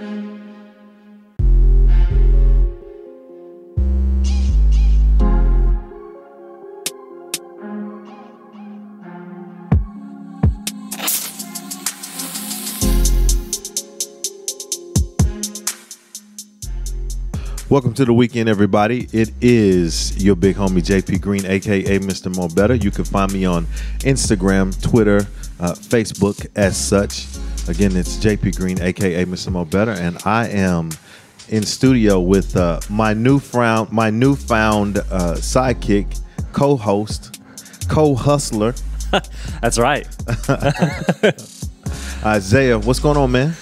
Welcome to the weekend, everybody. It is your big homie, JP Green, a.k.a. Mr. Mo Better. You can find me on Instagram, Twitter, Facebook as such. Again, it's JP Green, a.k.a. Mr. Mo Better, and I am in studio with my newfound sidekick, co-host, co-hustler. That's right. Isaiah, what's going on, man?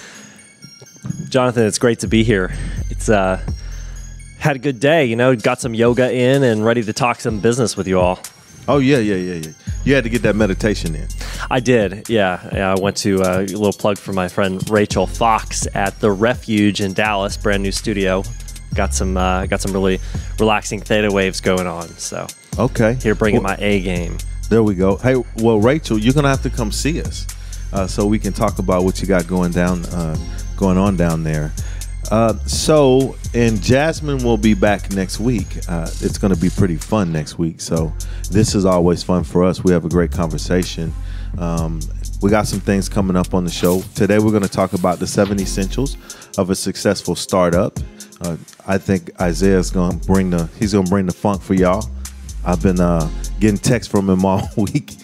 Jonathan, it's great to be here. It's had a good day, got some yoga in and ready to talk some business with you all. Oh, yeah. You had to get that meditation in. I did, yeah. I went to a little plug for my friend Rachel Fox at the Refuge in Dallas, brand new studio. Got some really relaxing theta waves going on. So okay, here bringing my A game. There we go. Hey, well, Rachel, you're gonna have to come see us so we can talk about what you got going on down there. And Jasmine will be back next week. It's going to be pretty fun next week. So this is always fun for us. We have a great conversation. We got some things coming up on the show. Today we're going to talk about the 7 essentials of a successful startup. I think Isaiah's going to bring the funk for y'all. I've been getting texts from him all week,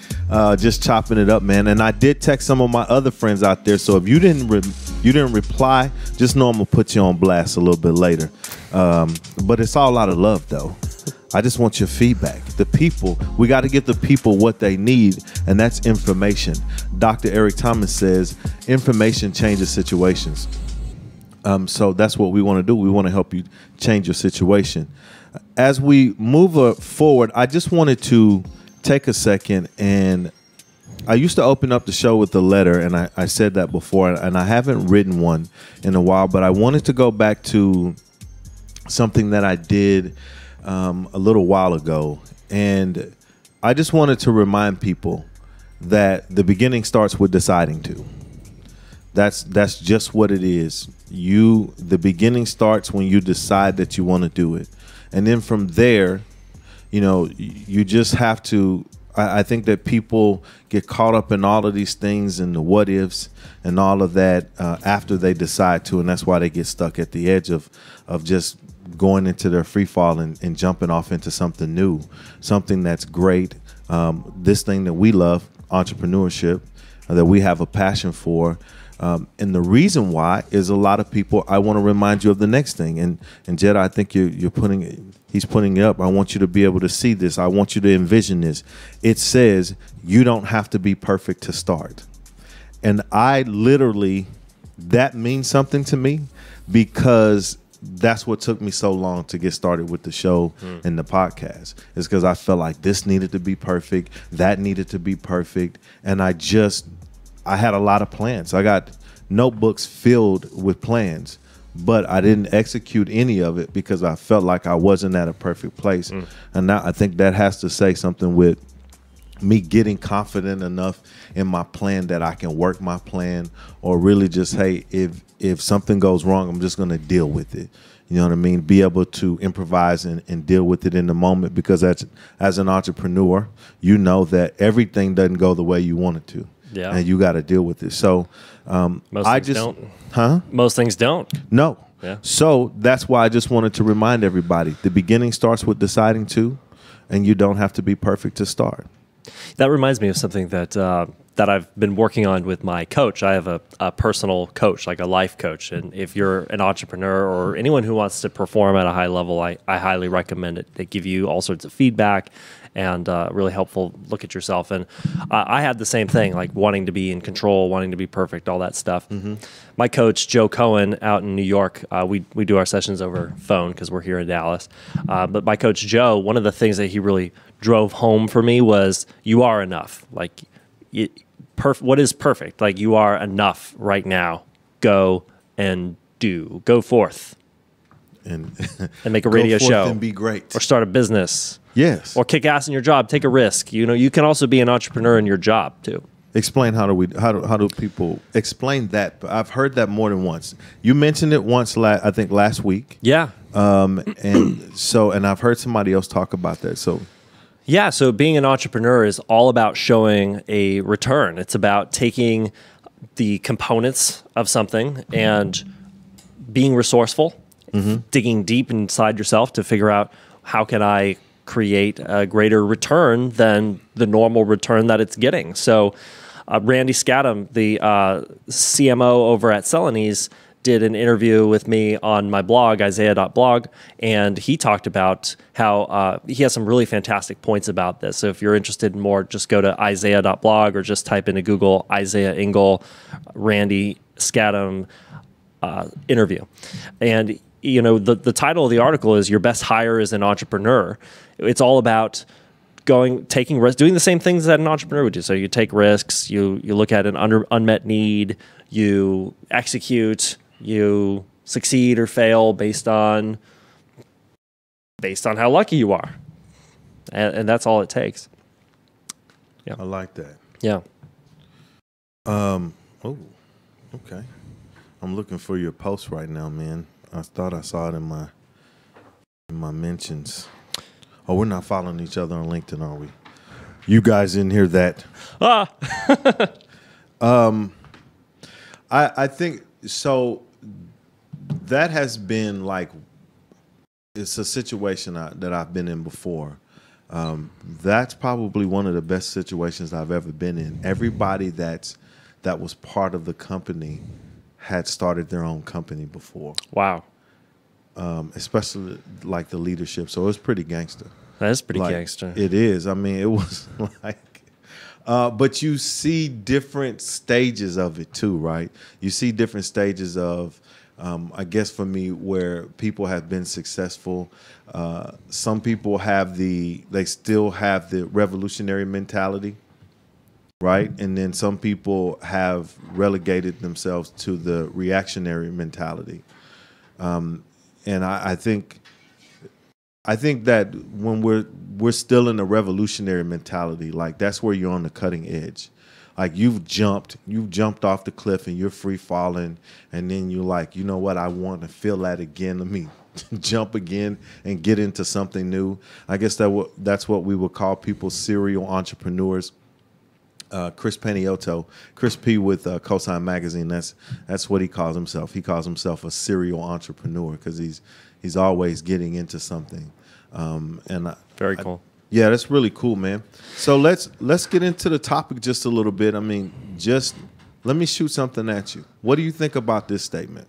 just chopping it up, man. And I did text some of my other friends out there. So if you didn't reply, just know I'm gonna put you on blast a little bit later. But it's all out of love, though. I just want your feedback. The people, we got to give the people what they need, and that's information. Dr. Eric Thomas says information changes situations. So that's what we want to do. We want to help you change your situation. As we move forward, I just wanted to take a second, and I used to open up the show with a letter, and I said that before, and I haven't written one in a while, but I wanted to go back to something that I did a little while ago, and I just wanted to remind people that the beginning starts with deciding to. That's just what it is. The beginning starts when you decide that you want to do it. And then from there, you just have to, I think that people get caught up in all of these things and the what ifs and all of that after they decide to. And that's why they get stuck at the edge of just going into their free fall and jumping off into something new, something that's great. This thing that we love, entrepreneurship, that we have a passion for. And the reason why is a lot of people, I want to remind you of the next thing. And Jed, I think he's putting it up. I want you to be able to see this. I want you to envision this. It says you don't have to be perfect to start. And that means something to me because that's what took me so long to get started with the show and the podcast, is because I felt like this needed to be perfect. That needed to be perfect. And I had a lot of plans. I got notebooks filled with plans, but I didn't execute any of it because I felt like I wasn't at a perfect place. And now I think that has to say something with me getting confident enough in my plan that I can work my plan, or really just, hey, if something goes wrong, I'm just going to deal with it. You know what I mean? Be able to improvise and deal with it in the moment, because as an entrepreneur, you know that everything doesn't go the way you want it to. Yeah. And you got to deal with it. So most things don't. Huh? Most things don't. No. Yeah. So that's why I just wanted to remind everybody, the beginning starts with deciding to, and you don't have to be perfect to start. That reminds me of something that I've been working on with my coach. I have a personal coach, like a life coach. And if you're an entrepreneur or anyone who wants to perform at a high level, I highly recommend it. They give you all sorts of feedback and really helpful look at yourself. And I had the same thing, like wanting to be in control, wanting to be perfect, all that stuff. Mm-hmm. My coach, Joe Cohen, out in New York, we do our sessions over phone because we're here in Dallas. But my coach, Joe, one of the things that he really drove home for me was, you are enough. Like, what is perfect? Like, you are enough right now. Go and do. Go forth. And make a radio show. And be great. Or start a business. Yes. Or kick ass in your job. Take a risk. You can also be an entrepreneur in your job too. Explain how do people explain that? I've heard that more than once. You mentioned it once, I think last week. Yeah. And I've heard somebody else talk about that. So yeah, so being an entrepreneur is all about showing a return. It's about taking the components of something and being resourceful, digging deep inside yourself to figure out how can I create a greater return than the normal return that it's getting. So Randy Scadam, the CMO over at Celanese, did an interview with me on my blog, isaiah.blog, and he talked about how he has some really fantastic points about this. So if you're interested in more, just go to isaiah.blog or just type into Google Isaiah Engel, Randy Scadam interview. And you know, the title of the article is "Your Best Hire as an Entrepreneur." It's all about taking risks, doing the same things that an entrepreneur would do. So you take risks, you look at an unmet need, you execute, you succeed or fail based on how lucky you are, and that's all it takes. Yeah, I like that. Yeah. Oh, okay. I'm looking for your post right now, man. I thought I saw it in my mentions. Oh, we're not following each other on LinkedIn, are we? You guys didn't hear that. I think so. That has been like, it's a situation that I've been in before. That's probably one of the best situations I've ever been in. Everybody that was part of the company had started their own company before. Wow. Especially like the leadership. So it was pretty gangster. That is pretty gangster. It is. I mean, it was like, but you see different stages of it too, right? You see different stages of, I guess for me, where people have been successful. Some people they still have the revolutionary mentality, right? And then some people have relegated themselves to the reactionary mentality. And I think that when we're still in the revolutionary mentality, like that's where you're on the cutting edge. Like you've jumped off the cliff and you're free falling, and then you're like, you know what, I want to feel that again. Let me jump again and get into something new. I guess that's what we would call people serial entrepreneurs. Chris Paniotto, Chris P with Cosign Magazine. That's what he calls himself. He calls himself a serial entrepreneur because he's always getting into something. Very cool. Yeah, that's really cool, man. So let's get into the topic just a little bit. I mean, just let me shoot something at you. What do you think about this statement?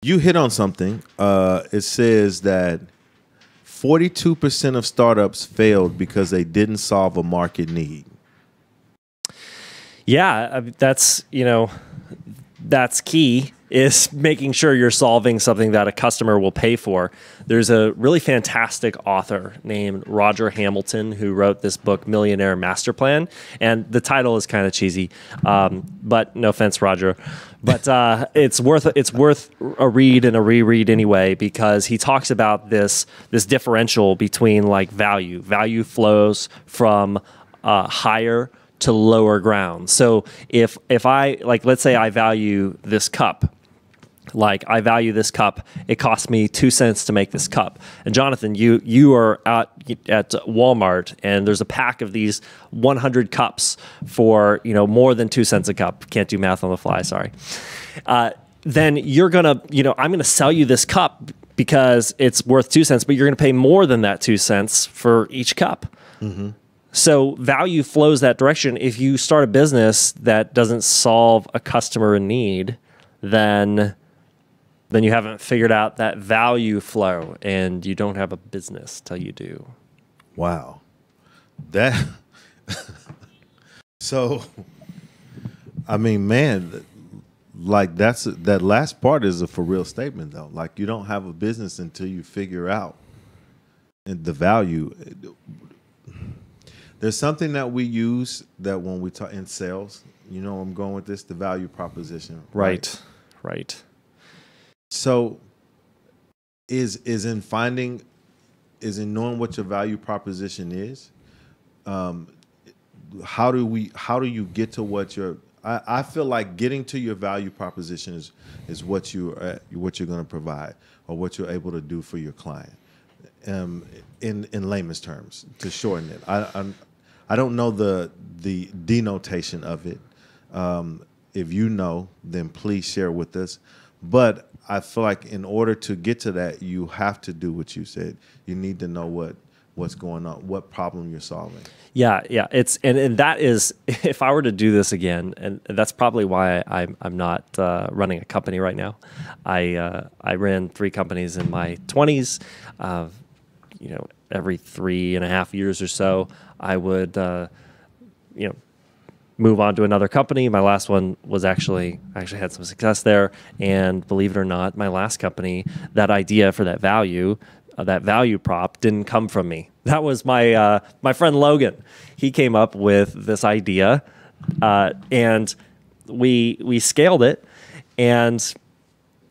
You hit on something. It says that 42% of startups failed because they didn't solve a market need. Yeah, that's key, is making sure you're solving something that a customer will pay for. There's a really fantastic author named Roger Hamilton who wrote this book, Millionaire Master Plan. And the title is kind of cheesy, but no offense, Roger. But it's worth a read and a reread anyway, because he talks about this differential between like value. Value flows from higher to lower ground. So if I, like, let's say I value this cup. Like, I value this cup. It cost me 2 cents to make this cup. And Jonathan, you are at Walmart, and there's a pack of these 100 cups for more than 2 cents a cup. Can't do math on the fly. Sorry. Then you're gonna, I'm gonna sell you this cup because it's worth 2 cents, but you're gonna pay more than that 2 cents for each cup. Mm-hmm. So value flows that direction. If you start a business that doesn't solve a customer need, then you haven't figured out that value flow, and you don't have a business till you do. Wow. So, I mean, man, like that last part is a for real statement though. Like, you don't have a business until you figure out the value. There's something that we use that when we talk in sales, I'm going with this, the value proposition. Right. So is in knowing what your value proposition is, how do you get to what your I feel like getting to your value proposition is what you're going to provide or what you're able to do for your client. In layman's terms, to shorten it, I don't know the denotation of it. If you know, then please share with us. But I feel like in order to get to that, you have to do what you said. You need to know what's going on, what problem you're solving. Yeah. It's and that is, if I were to do this again, and that's probably why I'm not running a company right now. I ran 3 companies in my 20s. Every 3.5 years or so, I would move on to another company. My last one was I actually had some success there, and believe it or not, my last company, that idea for that value prop didn't come from me. That was my friend Logan. He came up with this idea, and we scaled it, and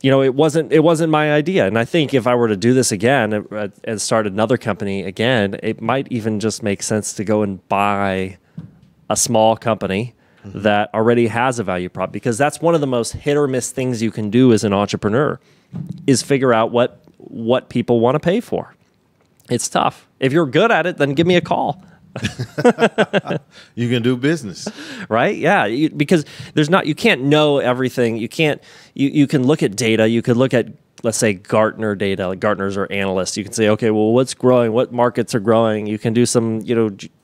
it wasn't my idea. And I think if I were to do this again and start another company again, it might even just make sense to go and buy a small company that already has a value prop, because that's one of the most hit or miss things you can do as an entrepreneur, is figure out what people want to pay for. It's tough. If you're good at it, then give me a call. You can do business, right? Yeah, because you can't know everything. You can't. You can look at data. You could look at, let's say, Gartner data. Like Gartners are analysts. You can say, okay, well, what's growing? What markets are growing? You can do some,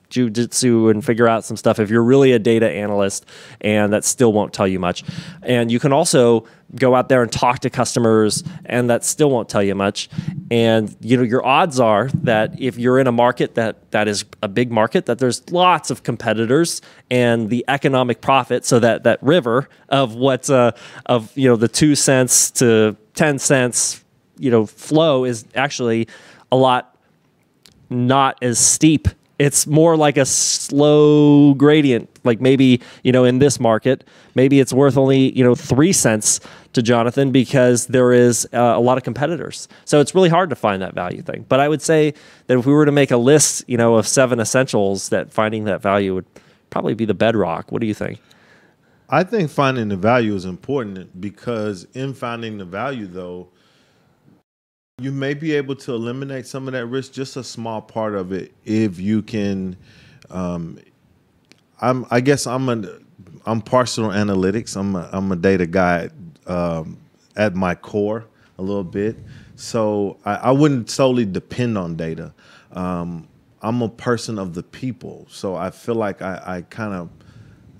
jujitsu and figure out some stuff if you're really a data analyst, and that still won't tell you much. And you can also go out there and talk to customers, and that still won't tell you much. And your odds are that if you're in a market that is a big market, that there's lots of competitors, and the economic profit, so that river of what's the 2 cents to 10 cents flow is actually a lot not as steep. It's more like a slow gradient. Like maybe, in this market, maybe it's worth only, 3 cents to Jonathan because there is a lot of competitors. So it's really hard to find that value thing. But I would say that if we were to make a list, of 7 essentials, that finding that value would probably be the bedrock. What do you think? I think finding the value is important, because in finding the value, though, you may be able to eliminate some of that risk, just a small part of it, if you can. I'm partial to analytics. I'm a data guy at my core a little bit, so I wouldn't solely depend on data. I'm a person of the people, so I feel like I kind of,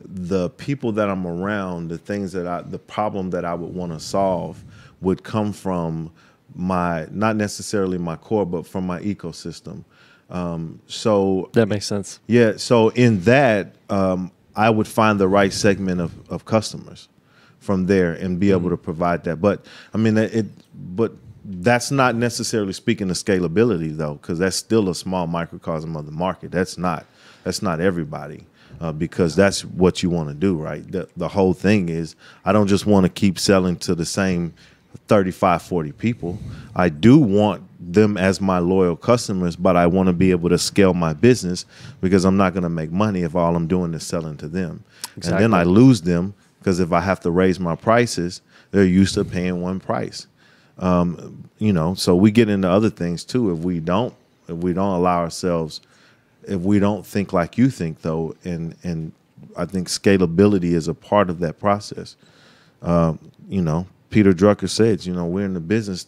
the people that I'm around, the problem that I would want to solve would come from not necessarily my core, but from my ecosystem. So that makes sense. Yeah. So in that, I would find the right segment of customers from there and be able to provide that. But I mean, but that's not necessarily speaking of scalability, though, because that's still a small microcosm of the market. That's not everybody. Because that's what you want to do, right? The whole thing is, I don't just want to keep selling to the same 35, 40 people. I do want them as my loyal customers, but I want to be able to scale my business, because I'm not going to make money if all I'm doing is selling to them. Exactly. And then I lose them, because if I have to raise my prices, they're used to paying one price. So we get into other things too. If we don't allow ourselves, if we don't think like you think, though, and I think scalability is a part of that process. Peter Drucker said, we're in the business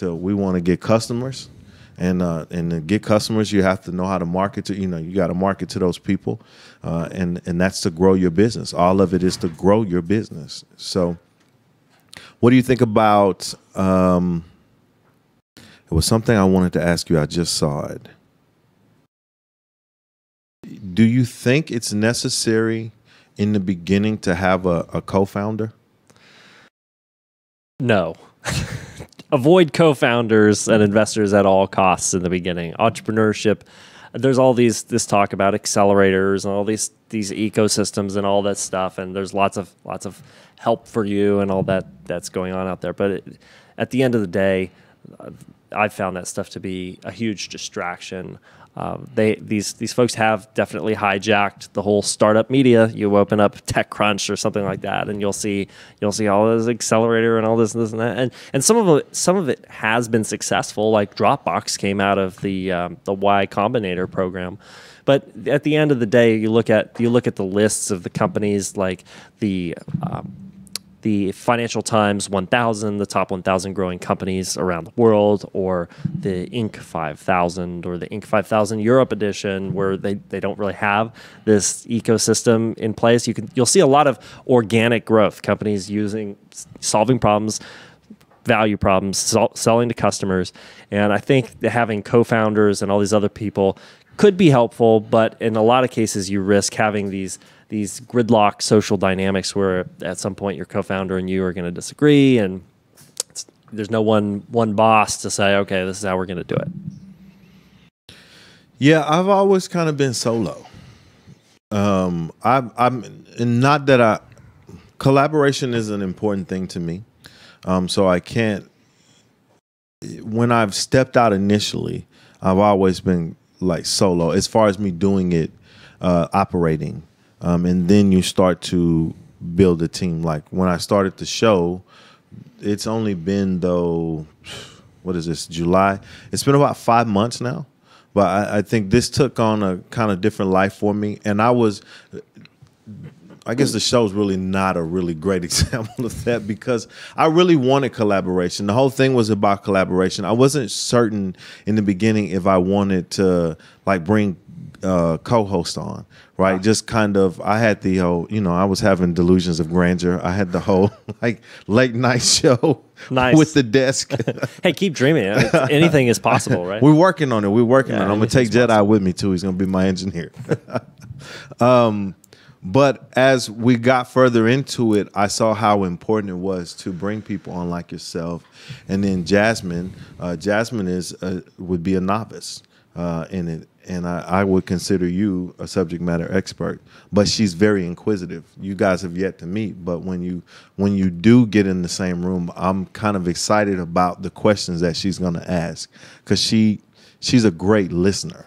we want to get customers, and to get customers, you have to know how to market to. You got to market to those people, and that's to grow your business. All of it is to grow your business. So, what do you think about? It was something I wanted to ask you. I just saw it. Do you think it's necessary in the beginning to have a co-founder? No. Avoid co-founders and investors at all costs in the beginning. Entrepreneurship, there's all this talk about accelerators and all these ecosystems and all that stuff, and there's lots of help for you and all that's going on out there. But at the end of the day, I've found that stuff to be a huge distraction. These folks have definitely hijacked the whole startup media. You open up TechCrunch or something like that, and you'll see all this accelerator and all this and that. And some of it has been successful. Like Dropbox came out of the Y Combinator program. But at the end of the day, you look at the lists of the companies, like the Financial Times 1000, the top 1,000 growing companies around the world, or the Inc. 5000 or the Inc. 5000 Europe edition, where they don't really have this ecosystem in place. You'll see a lot of organic growth, companies solving problems, value problems, selling to customers. And I think that having co-founders and all these other people could be helpful, but in a lot of cases you risk having these gridlock social dynamics where at some point your co-founder and you are going to disagree, and there's no one boss to say, okay, this is how we're going to do it. Yeah, I've always kind of been solo. I'm not that collaboration is an important thing to me. So I can't, when I've stepped out initially, I've always been like solo as far as me doing it, operating. And then you start to build a team. Like when I started the show, it's only been what is this, July? It's been about 5 months now. But I think this took on a kind of different life for me. And I guess the show's really not a really great example of that, because I really wanted collaboration. The whole thing was about collaboration. I wasn't certain in the beginning if I wanted to like bring co-host on, right? Wow. Just kind of, I had the whole, I was having delusions of grandeur. I had the whole like late night show with the desk. Hey, keep dreaming. Anything is possible, right? We're working on it. We're working on it. I'm going to take Jedi with me too. He's going to be my engineer. But as we got further into it, I saw how important it was to bring people on like yourself. And then Jasmine would be a novice in it. And I would consider you a subject matter expert, but she's very inquisitive. You guys have yet to meet, but when you do get in the same room, I'm kind of excited about the questions that she's going to ask, because she's a great listener.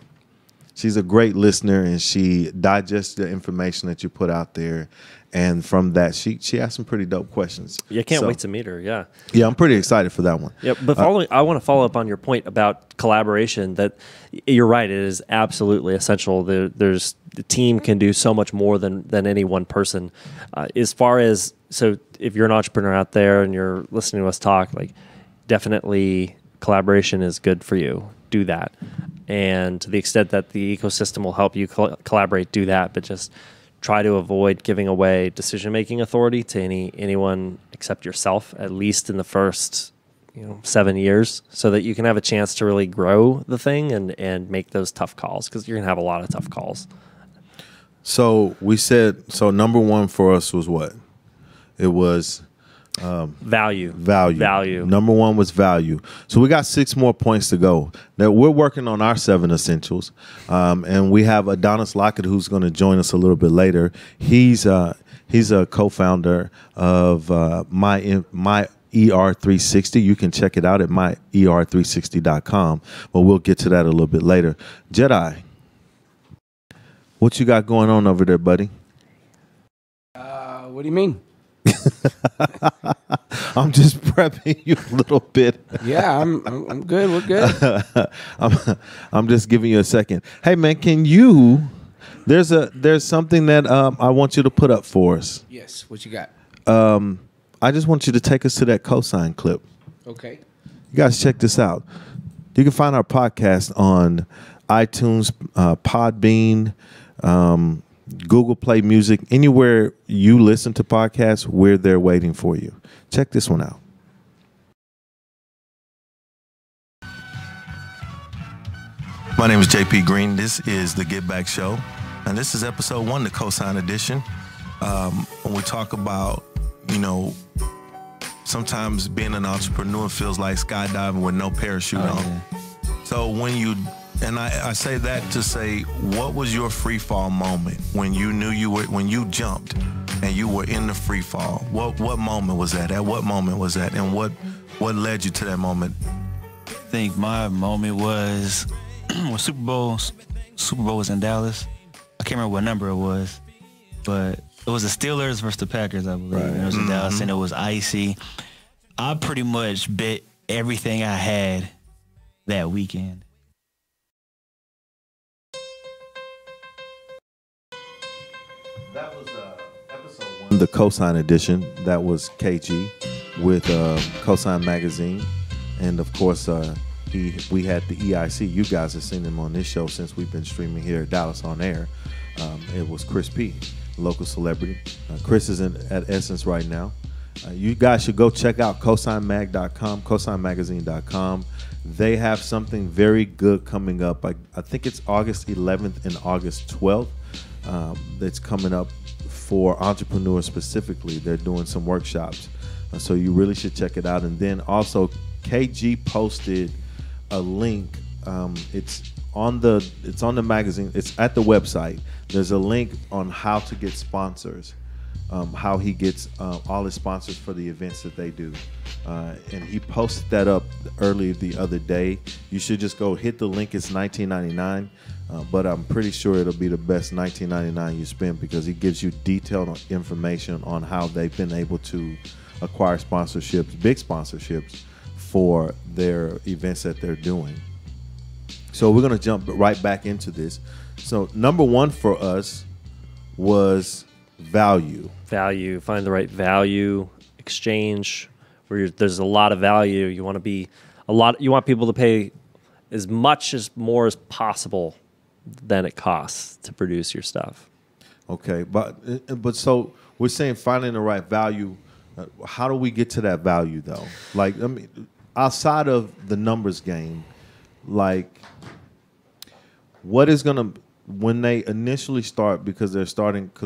She's a great listener, and she digests the information that you put out there. And from that, she asked some pretty dope questions. Yeah, can't wait to meet her. Yeah. Yeah, I'm pretty excited for that one. Yeah, but I want to follow up on your point about collaboration. That you're right, it is absolutely essential. The team can do so much more than any one person. So if you're an entrepreneur out there and you're listening to us talk, like definitely collaboration is good for you. Do that. And to the extent that the ecosystem will help you collaborate, do that. But just try to avoid giving away decision-making authority to anyone except yourself, at least in the first 7 years, so that you can have a chance to really grow the thing and make those tough calls, because you're going to have a lot of tough calls. So we said, number one for us was what? It was... Value. Number one was value. So we got 6 more points to go. Now we're working on our 7 essentials, and we have Adonis Lockett, who's going to join us a little bit later. He's a co-founder of my ER360. You can check it out at myER360.com, but we'll get to that a little bit later. Jedi, what you got going on over there, buddy? What do you mean? I'm just prepping you a little bit. Yeah, I'm good. We're good. I'm just giving you a second. Hey man, can there's something that I want you to put up for us. Yes, what you got? I just want you to take us to that cosign clip. Okay. You guys check this out. You can find our podcast on iTunes, Podbean, Google Play Music, anywhere you listen to podcasts, we're there waiting for you. Check this one out. My name is JP Green. This is the Get Back Show, and this is episode 1, the Cosign Edition. When we talk about, sometimes being an entrepreneur feels like skydiving with no parachute on. Yeah. So and I say that to say, what was your free fall moment when you knew when you jumped and you were in the free fall? What moment was that? At what moment was that? And what led you to that moment? I think my moment was when Super Bowl was in Dallas. I can't remember what number it was, but it was the Steelers versus the Packers, I believe. Right. And it was in Dallas, and it was icy. I pretty much bet everything I had that weekend. That was episode 1, the Cosign edition. That was KG with Cosign Magazine, and of course, we had the EIC. You guys have seen him on this show since we've been streaming here at Dallas on Air. It was Chris P, local celebrity. Chris is at Essence right now. You guys should go check out cosignmag.com, cosignmagazine.com. They have something very good coming up. I think it's August 11th and August 12th. That's coming up for entrepreneurs specifically. They're doing some workshops. So you really should check it out. And then also KG posted a link. It's on the magazine. It's at the website. There's a link on how to get sponsors, how he gets all his sponsors for the events that they do. And he posted that up early the other day. You should just go hit the link. It's $19.99, but I'm pretty sure it'll be the best $19.99 you spend, because he gives you detailed information on how they've been able to acquire sponsorships, big sponsorships, for their events that they're doing. So we're going to jump right back into this. So number one for us was value. Value. Find the right value exchange where there's a lot of value. You want people to pay as much as more as possible than it costs to produce your stuff. Okay, but so we're saying finding the right value. How do we get to that value though? Like, I mean, outside of the numbers game, like, what is gonna, when they initially start, because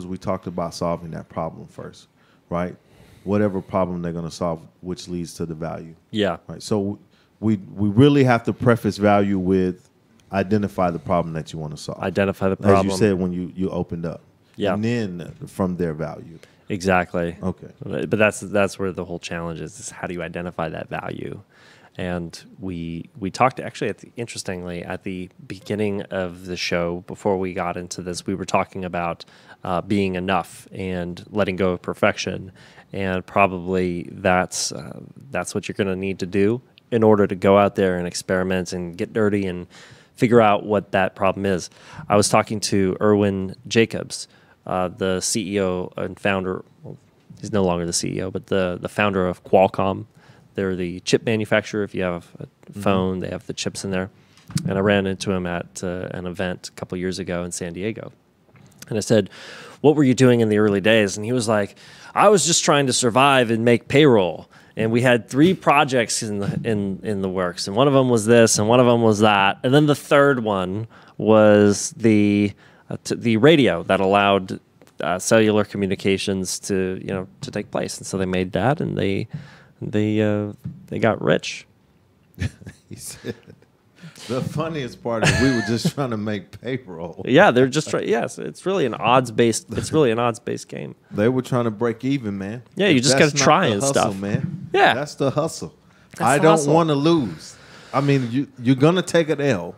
we talked about solving that problem first, right? Whatever problem they're gonna solve, which leads to the value. Yeah. Right. So we really have to preface value with identify the problem that you want to solve. Identify the problem. As you said when you opened up. Yeah. And then from their value. Exactly. Okay. But that's where the whole challenge is how do you identify that value? And we talked actually interestingly at the beginning of the show, before we got into this, we were talking about being enough and letting go of perfection, and probably that's what you're going to need to do in order to go out there and experiment and get dirty and figure out what that problem is. I was talking to Erwin Jacobs, the CEO and founder. Well, he's no longer the CEO, but the founder of Qualcomm. They're the chip manufacturer. If you have a phone, they have the chips in there. And I ran into him at an event a couple years ago in San Diego. And I said, "What were you doing in the early days?" And he was like, "I was just trying to survive and make payroll. And we had 3 projects in the works. And one of them was this, and one of them was that. And then the third one was the radio that allowed cellular communications to take place. And so they made that, and they got rich." He said, the funniest part is we were just trying to make payroll. Yeah, they're just trying. Yes, it's really an odds based game. They were trying to break even, man. Yeah, you just got to try and hustle, stuff, man. Yeah, that's the hustle. I don't want to lose. I mean, you're gonna take an L,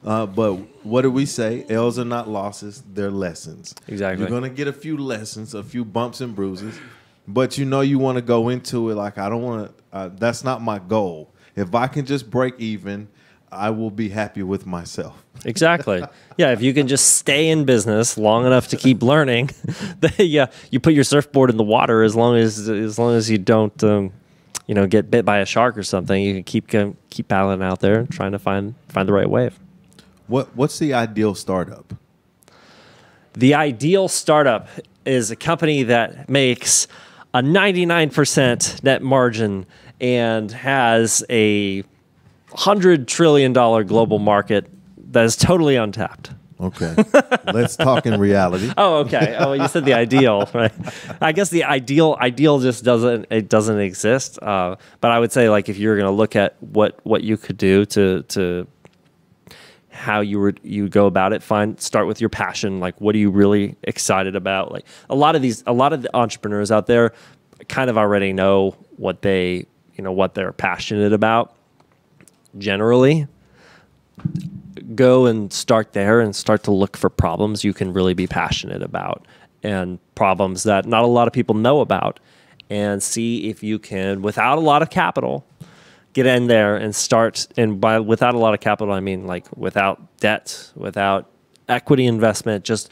but what do we say? L's are not losses; they're lessons. Exactly. You're gonna get a few lessons, a few bumps and bruises, but you want to go into it like, I don't want to. That's not my goal. If I can just break even, I will be happy with myself. Exactly. Yeah, if you can just stay in business long enough to keep learning, yeah, you put your surfboard in the water as long as you don't, get bit by a shark or something. You can keep paddling out there, trying to find the right wave. What's the ideal startup? The ideal startup is a company that makes a 99% net margin and has a $100 trillion global market that is totally untapped. Okay. Let's talk in reality. Oh, okay. Oh, you said the ideal, right? I guess the ideal just doesn't exist. But I would say, like, if you're going to look at what you could do to how you go about it, start with your passion. Like, what are you really excited about? Like, a lot of the entrepreneurs out there kind of already know what they're passionate about. Generally, go and start there and start to look for problems you can really be passionate about and problems that not a lot of people know about, and see if you can, without a lot of capital, get in there and start. And by without a lot of capital, I mean like without debt, without equity investment, just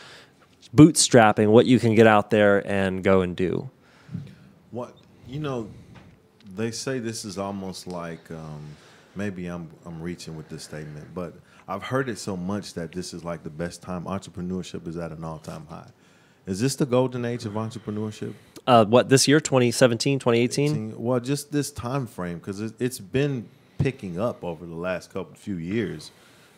bootstrapping what you can get out there and go and do. What, you know, they say this is almost like, maybe I'm reaching with this statement, but I've heard it so much that this is like the best time. Entrepreneurship is at an all-time high. Is this the golden age of entrepreneurship? What, this year, 2017, 2018? Well, just this time frame, because it's been picking up over the last few years.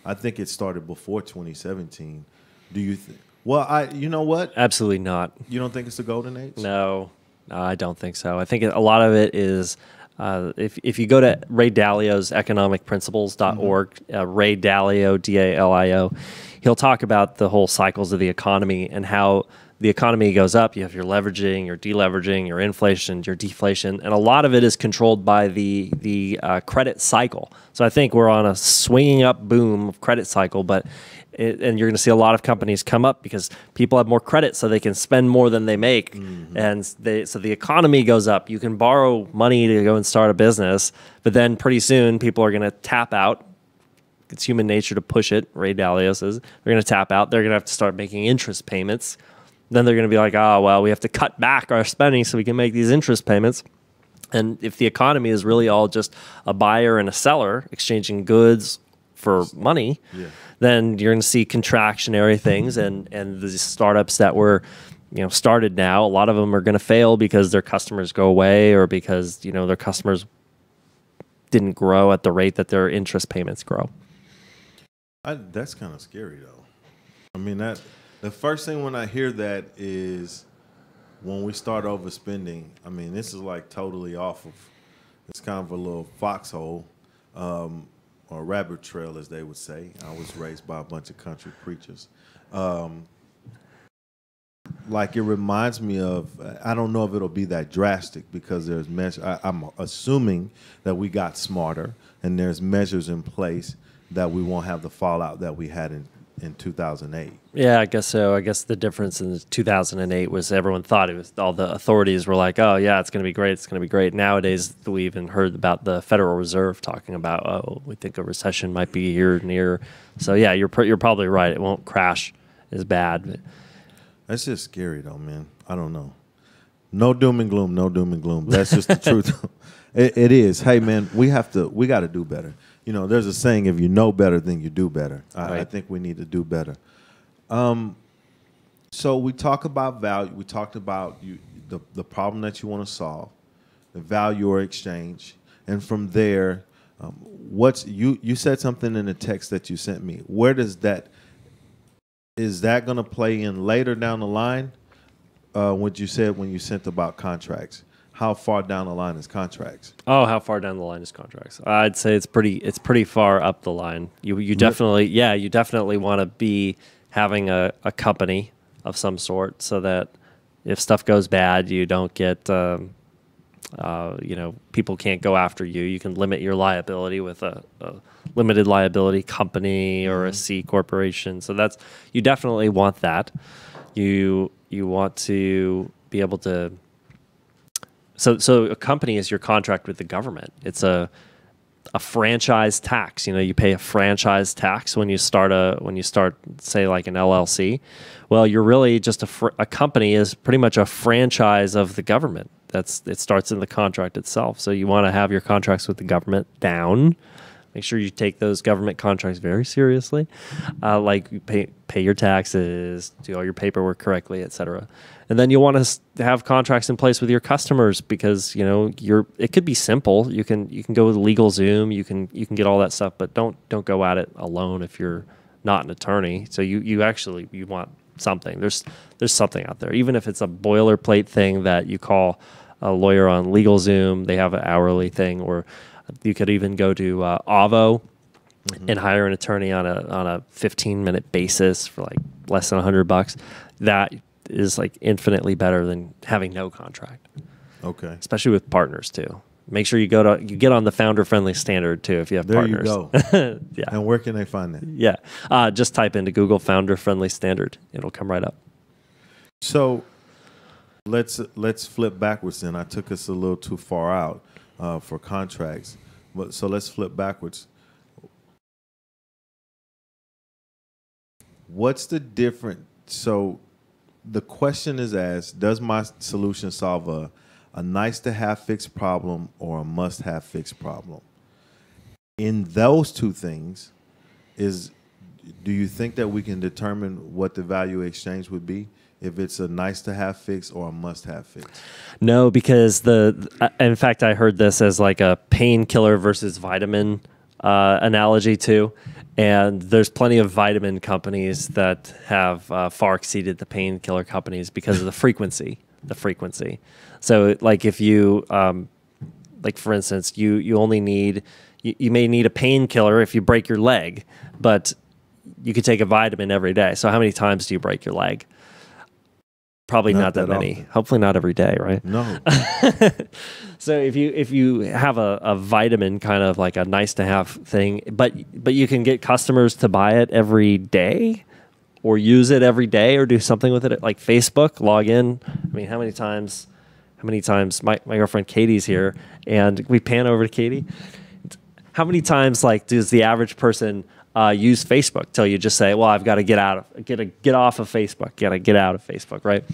I think it started before 2017. Do you think? Well, you know what? Absolutely not. You don't think it's the golden age? No, I don't think so. I think a lot of it is, if you go to Ray Dalio's economicprinciples.org, Ray Dalio, D-A-L-I-O, he'll talk about the whole cycles of the economy and how the economy goes up. You have your leveraging, your deleveraging, your inflation, your deflation, and a lot of it is controlled by the credit cycle. So I think we're on a swinging up boom of credit cycle, but and you're going to see a lot of companies come up because people have more credit, so they can spend more than they make, and so the economy goes up. You can borrow money to go and start a business, but then pretty soon people are going to tap out. It's human nature to push it. Ray Dalio says they're going to tap out. They're going to have to start making interest payments. Then they're going to be like, oh, well, we have to cut back our spending so we can make these interest payments. And if the economy is really all just a buyer and a seller exchanging goods for money, then you're going to see contractionary things, and the startups that were, started now, a lot of them are going to fail because their customers go away, or because, their customers didn't grow at the rate that their interest payments grow. That's kind of scary, though. I mean, the first thing when I hear that is when we start overspending. I mean, this is like totally off of, it's kind of a little foxhole, or rabbit trail, as they would say. I was raised by a bunch of country preachers. Like, it reminds me of, I don't know if it'll be that drastic, because there's I'm assuming that we got smarter and there's measures in place that we won't have the fallout that we had in 2008. Yeah, I guess so. I guess the difference in 2008 was everyone thought it was, all the authorities were like, oh, yeah, it's going to be great. It's going to be great. Nowadays, we even heard about the Federal Reserve talking about, oh, we think a recession might be here near. So, yeah, you're probably right. It won't crash as bad. But that's just scary, though, man. I don't know. No doom and gloom. No doom and gloom. That's just the truth. It is. Hey, man, we got to do better. There's a saying, if you know better, then you do better. Right. I think we need to do better. So we talk about value. We talked about the problem that you want to solve, the value or exchange. And from there, you said something in the text that you sent me. Where does that, is that going to play in later down the line? What you said when you sent about contracts. How far down the line is contracts? Oh, how far down the line is contracts? I'd say it's pretty far up the line. You definitely want to be having a company of some sort, so that if stuff goes bad, you don't get people can't go after you. You can limit your liability with a limited liability company or a C corporation. So you definitely want that. You want to be able to. So a company is your contract with the government. It's a franchise tax. You pay a franchise tax when you start say like an LLC. Well, you're really just a company is pretty much a franchise of the government. It starts in the contract itself. So you want to have your contracts with the government down. Make sure you take those government contracts very seriously. Like you pay your taxes, do all your paperwork correctly, etc. And then you want to have contracts in place with your customers, because it could be simple. You can go with LegalZoom. You can get all that stuff, but don't go at it alone if you're not an attorney. So you want something. There's something out there, even if it's a boilerplate thing that you call a lawyer on LegalZoom. They have an hourly thing, or you could even go to Avo and hire an attorney on a 15-minute basis for like less than $100. That is like infinitely better than having no contract. Okay. Especially with partners too. Make sure you get on the founder friendly standard too if you have There partners. you go. Yeah. And where can they find that? Yeah. Just type into Google founder friendly standard. It'll come right up. So let's flip backwards then. I took us a little too far out for contracts. So let's flip backwards. What's the difference? So the question is asked, does my solution solve a nice to have fixed problem or a must have fixed problem? In those two things, do you think that we can determine what the value exchange would be if it's a nice to have fix or a must have fix? No, because in fact, I heard this as like a painkiller versus vitamin analogy too. And there's plenty of vitamin companies that have far exceeded the painkiller companies because of the frequency. So like if you, like for instance, you only need, you may need a painkiller if you break your leg, but you could take a vitamin every day. So how many times do you break your leg? Probably not that many. Often. Hopefully not every day, right? No. So if you have a vitamin, kind of like a nice to have thing, but you can get customers to buy it every day or use it every day or do something with it, like Facebook, log in. I mean, how many times my girlfriend Katie's here and we pan over to Katie. How many times like does the average person use Facebook till you just say, well, I've got to get off of Facebook, get out of Facebook, right?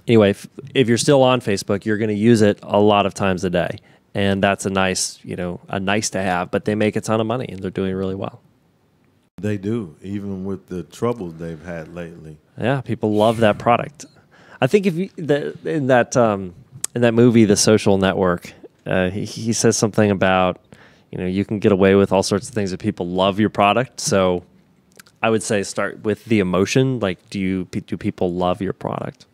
Anyway, if you're still on Facebook, you're going to use it a lot of times a day. And that's a nice to have, but they make a ton of money and they're doing really well. They do, even with the trouble they've had lately. Yeah, people love that product. I think in that movie, The Social Network, he says something about, you can get away with all sorts of things if people love your product. So I would say start with the emotion. Like, do people love your product?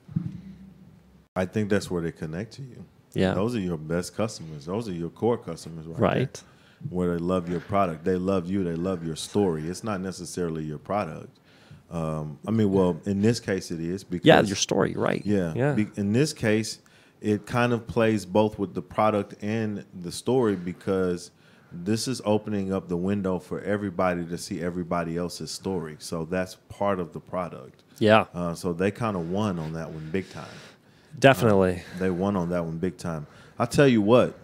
I think that's where they connect to you. Yeah. Those are your best customers. Those are your core customers, right? There, where they love your product. They love you. They love your story. It's not necessarily your product. Well, in this case it is. Because, your story, right. Yeah. In this case, it kind of plays both with the product and the story because this is opening up the window for everybody to see everybody else's story. So that's part of the product. Yeah. So they kind of won on that one big time. Definitely. They won on that one big time. I'll tell you what.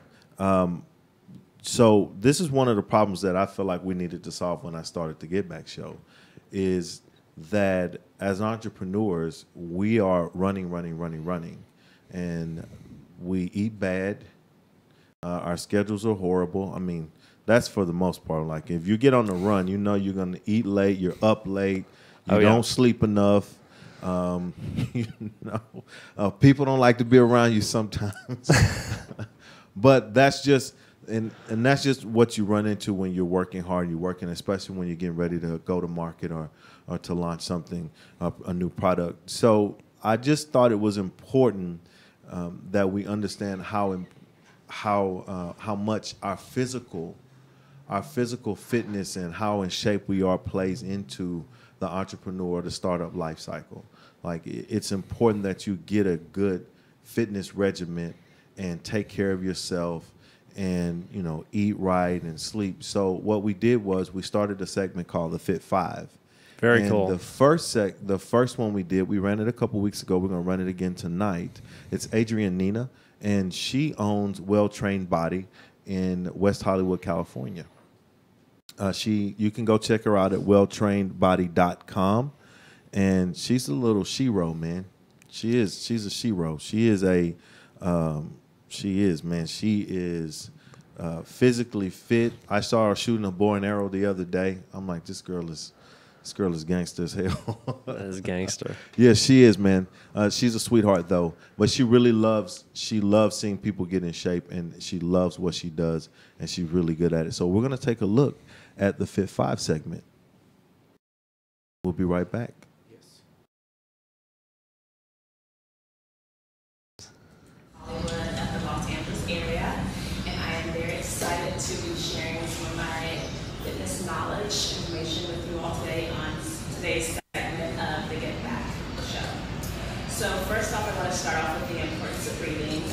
So this is one of the problems that I feel like we needed to solve when I started the Get Back Show is that as entrepreneurs, we are running. And we eat bad. Our schedules are horrible. I mean, that's for the most part. Like if you get on the run, you're going to eat late. You're up late. You don't sleep enough. People don't like to be around you sometimes. But that's just and that's just what you run into when you're working hard. You're working, especially when you're getting ready to go to market or to launch something, a new product. So I just thought it was important that we understand how much our physical fitness and how in shape we are plays into the entrepreneur, the startup life cycle. Like it's important that you get a good fitness regimen and take care of yourself and, eat right and sleep. So what we did was we started a segment called the Fit 5. Very cool. The first one we did, we ran it a couple weeks ago. We're going to run it again tonight. It's Adrienne Nina, and she owns Well Trained Body in West Hollywood, California. You can go check her out at welltrainedbody.com. And she's a little shero, man. She's a shero. She is physically fit. I saw her shooting a bow and arrow the other day. I'm like, this girl is gangster as hell. That is gangster. Yeah, she is, man. She's a sweetheart though, but she loves seeing people get in shape, and she loves what she does, and she's really good at it. So we're gonna take a look at the Fit 5 segment. We'll be right back. At the Los Angeles area, and I am very excited to be sharing some of my fitness knowledge information with you all today on today's segment of the Get Back Show. So first off, I want to start off with the importance of breathing.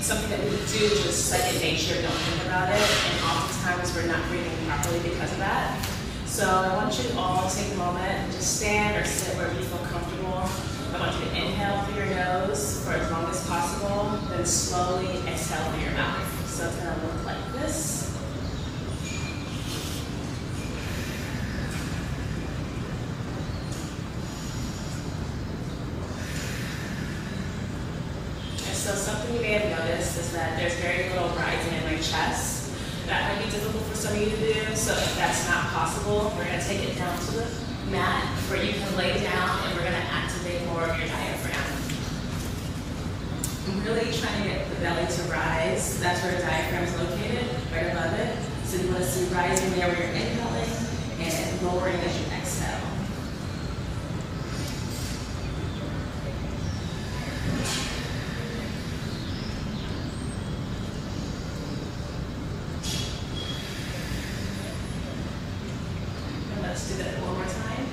something that we would do just second nature, don't think about it, and oftentimes we're not breathing properly because of that. So I want you to all take a moment, just stand or sit wherever you feel comfortable. I want you to inhale through your nose for as long as possible, then slowly exhale through your mouth. So it's gonna look like this. So something you may have noticed is that there's very little rising in my chest. That might be difficult for some of you to do, so if that's not possible, we're gonna take it down to the mat where you can lay down and we're gonna activate more of your diaphragm. I'm really trying to get the belly to rise. That's where the diaphragm is located, right above it. So you wanna see rising there where you're inhaling and lowering as you exhale. Let's do that one more time.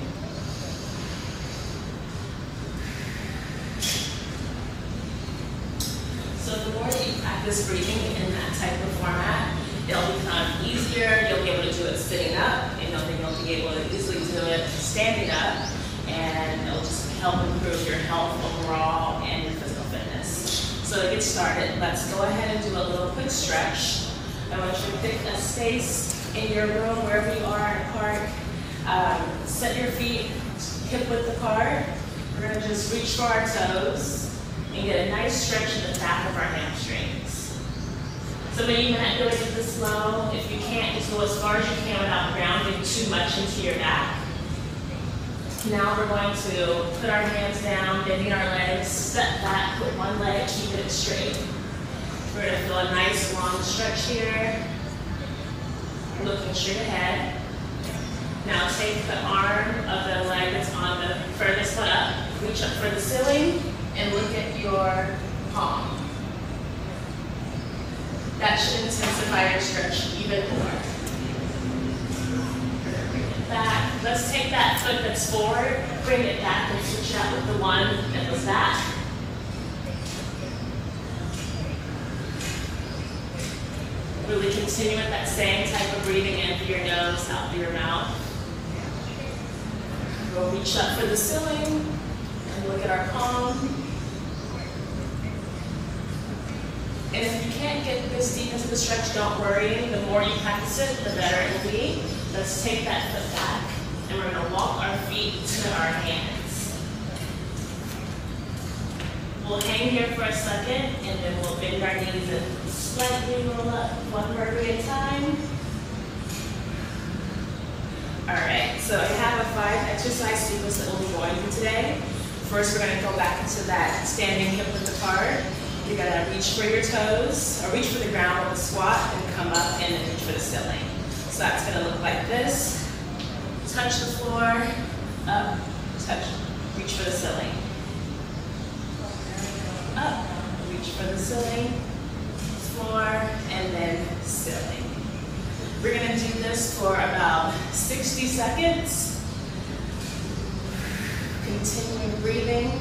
So the more that you practice breathing in that type of format, it'll become easier. You'll be able to do it sitting up, and you'll be able to easily do it standing up, and it'll just help improve your health overall and your physical fitness. So to get started, let's go ahead and do a little quick stretch. I want you to pick a space in your room, wherever you are in a park. Set your feet hip width apart. We're going to just reach for our toes and get a nice stretch in the back of our hamstrings. Some of you might do it this slow. If you can't, just go as far as you can without grounding too much into your back. Now we're going to put our hands down, bending our legs, step back, put one leg, keep it straight. We're going to feel a nice long stretch here, looking straight ahead. Now take the arm of the leg that's on the furthest foot up, reach up for the ceiling, and look at your palm. That should intensify your stretch even more. Bring it back. Let's take that foot that's forward, bring it back, and switch out with the one that was back. Really continue with that same type of breathing in through your nose, out through your mouth. We'll reach up for the ceiling and look at our palm. And if you can't get this deep into the stretch, don't worry. The more you practice it, the better it will be. Let's take that foot back, and we're going to walk our feet to our hands. We'll hang here for a second, and then we'll bend our knees and slightly roll up one vertebrae at a time. All right, so I have a 5-exercise sequence that we'll be going through today. First, we're going to go back into that standing hip width apart. You're going to reach for your toes, or reach for the ground with a squat, and come up and then reach for the ceiling. So that's going to look like this. Touch the floor, up, touch, reach for the ceiling. Up, reach for the ceiling, floor, and then ceiling. We're going to do this for about 60 seconds. Continue breathing.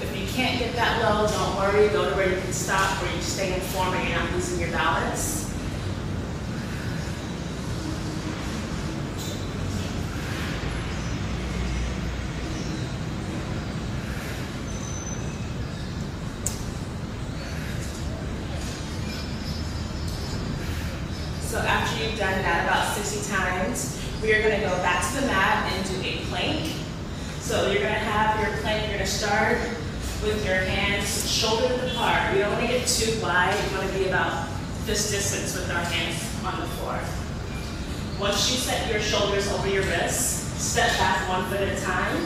If you can't get that low, don't worry. Go to where you can stop, where you stay in form and you're not losing your balance. So after you've done that about 60 times, we are going to go back to the mat and do a plank. So you're going to have your plank, you're going to start with your hands shoulder width apart. We don't want to get too wide. We want to be about this distance with our hands on the floor. Once you set your shoulders over your wrists, step back one foot at a time.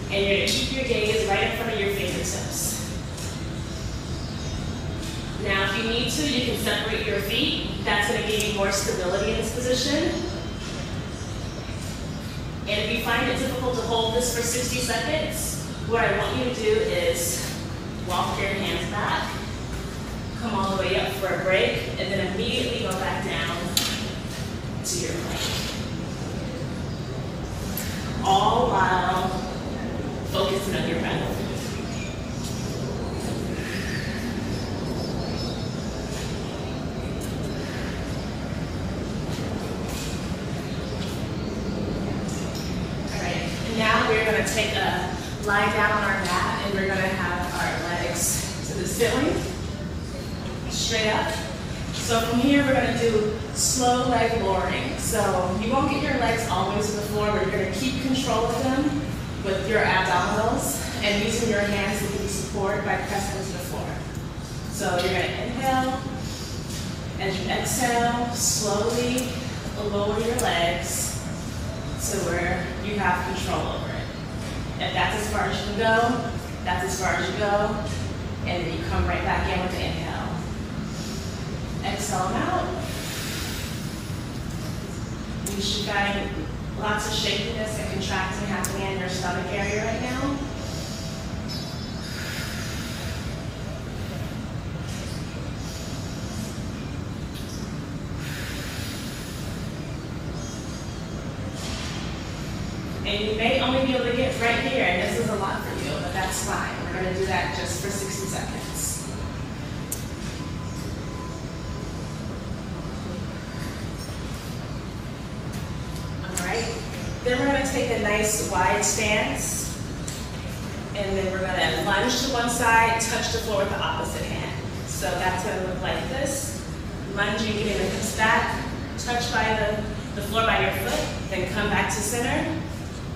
And you're going to keep your gaze right in front of your fingertips. Now, if you need to, you can separate your feet. That's going to give you more stability in this position. And if you find it difficult to hold this for 60 seconds, what I want you to do is walk your hands back, come all the way up for a break, and then immediately go back down to your plank. All while focusing on your breath. lie down on our mat and we're gonna have our legs to the ceiling, straight up. So from here, we're gonna do slow leg lowering. So you won't get your legs all the way to the floor, but you're gonna keep control of them with your abdominals and using your hands to give you support by pressing to the floor. So you're gonna inhale, as you exhale, slowly lower your legs to where you have control over it. If that's as far as you can go, that's as far as you go, and then you come right back in with the inhale. Exhale them out. You should find lots of shakiness and contracting happening in your stomach area right now. And you may only be able to get right here, and this is a lot for you, but that's fine. We're going to do that just for 60 seconds. All right. Then we're going to take a nice wide stance, and then we're going to lunge to one side, touch the floor with the opposite hand. So that's going to look like this. Lunging, getting the hips back, touch by the floor by your foot, then come back to center.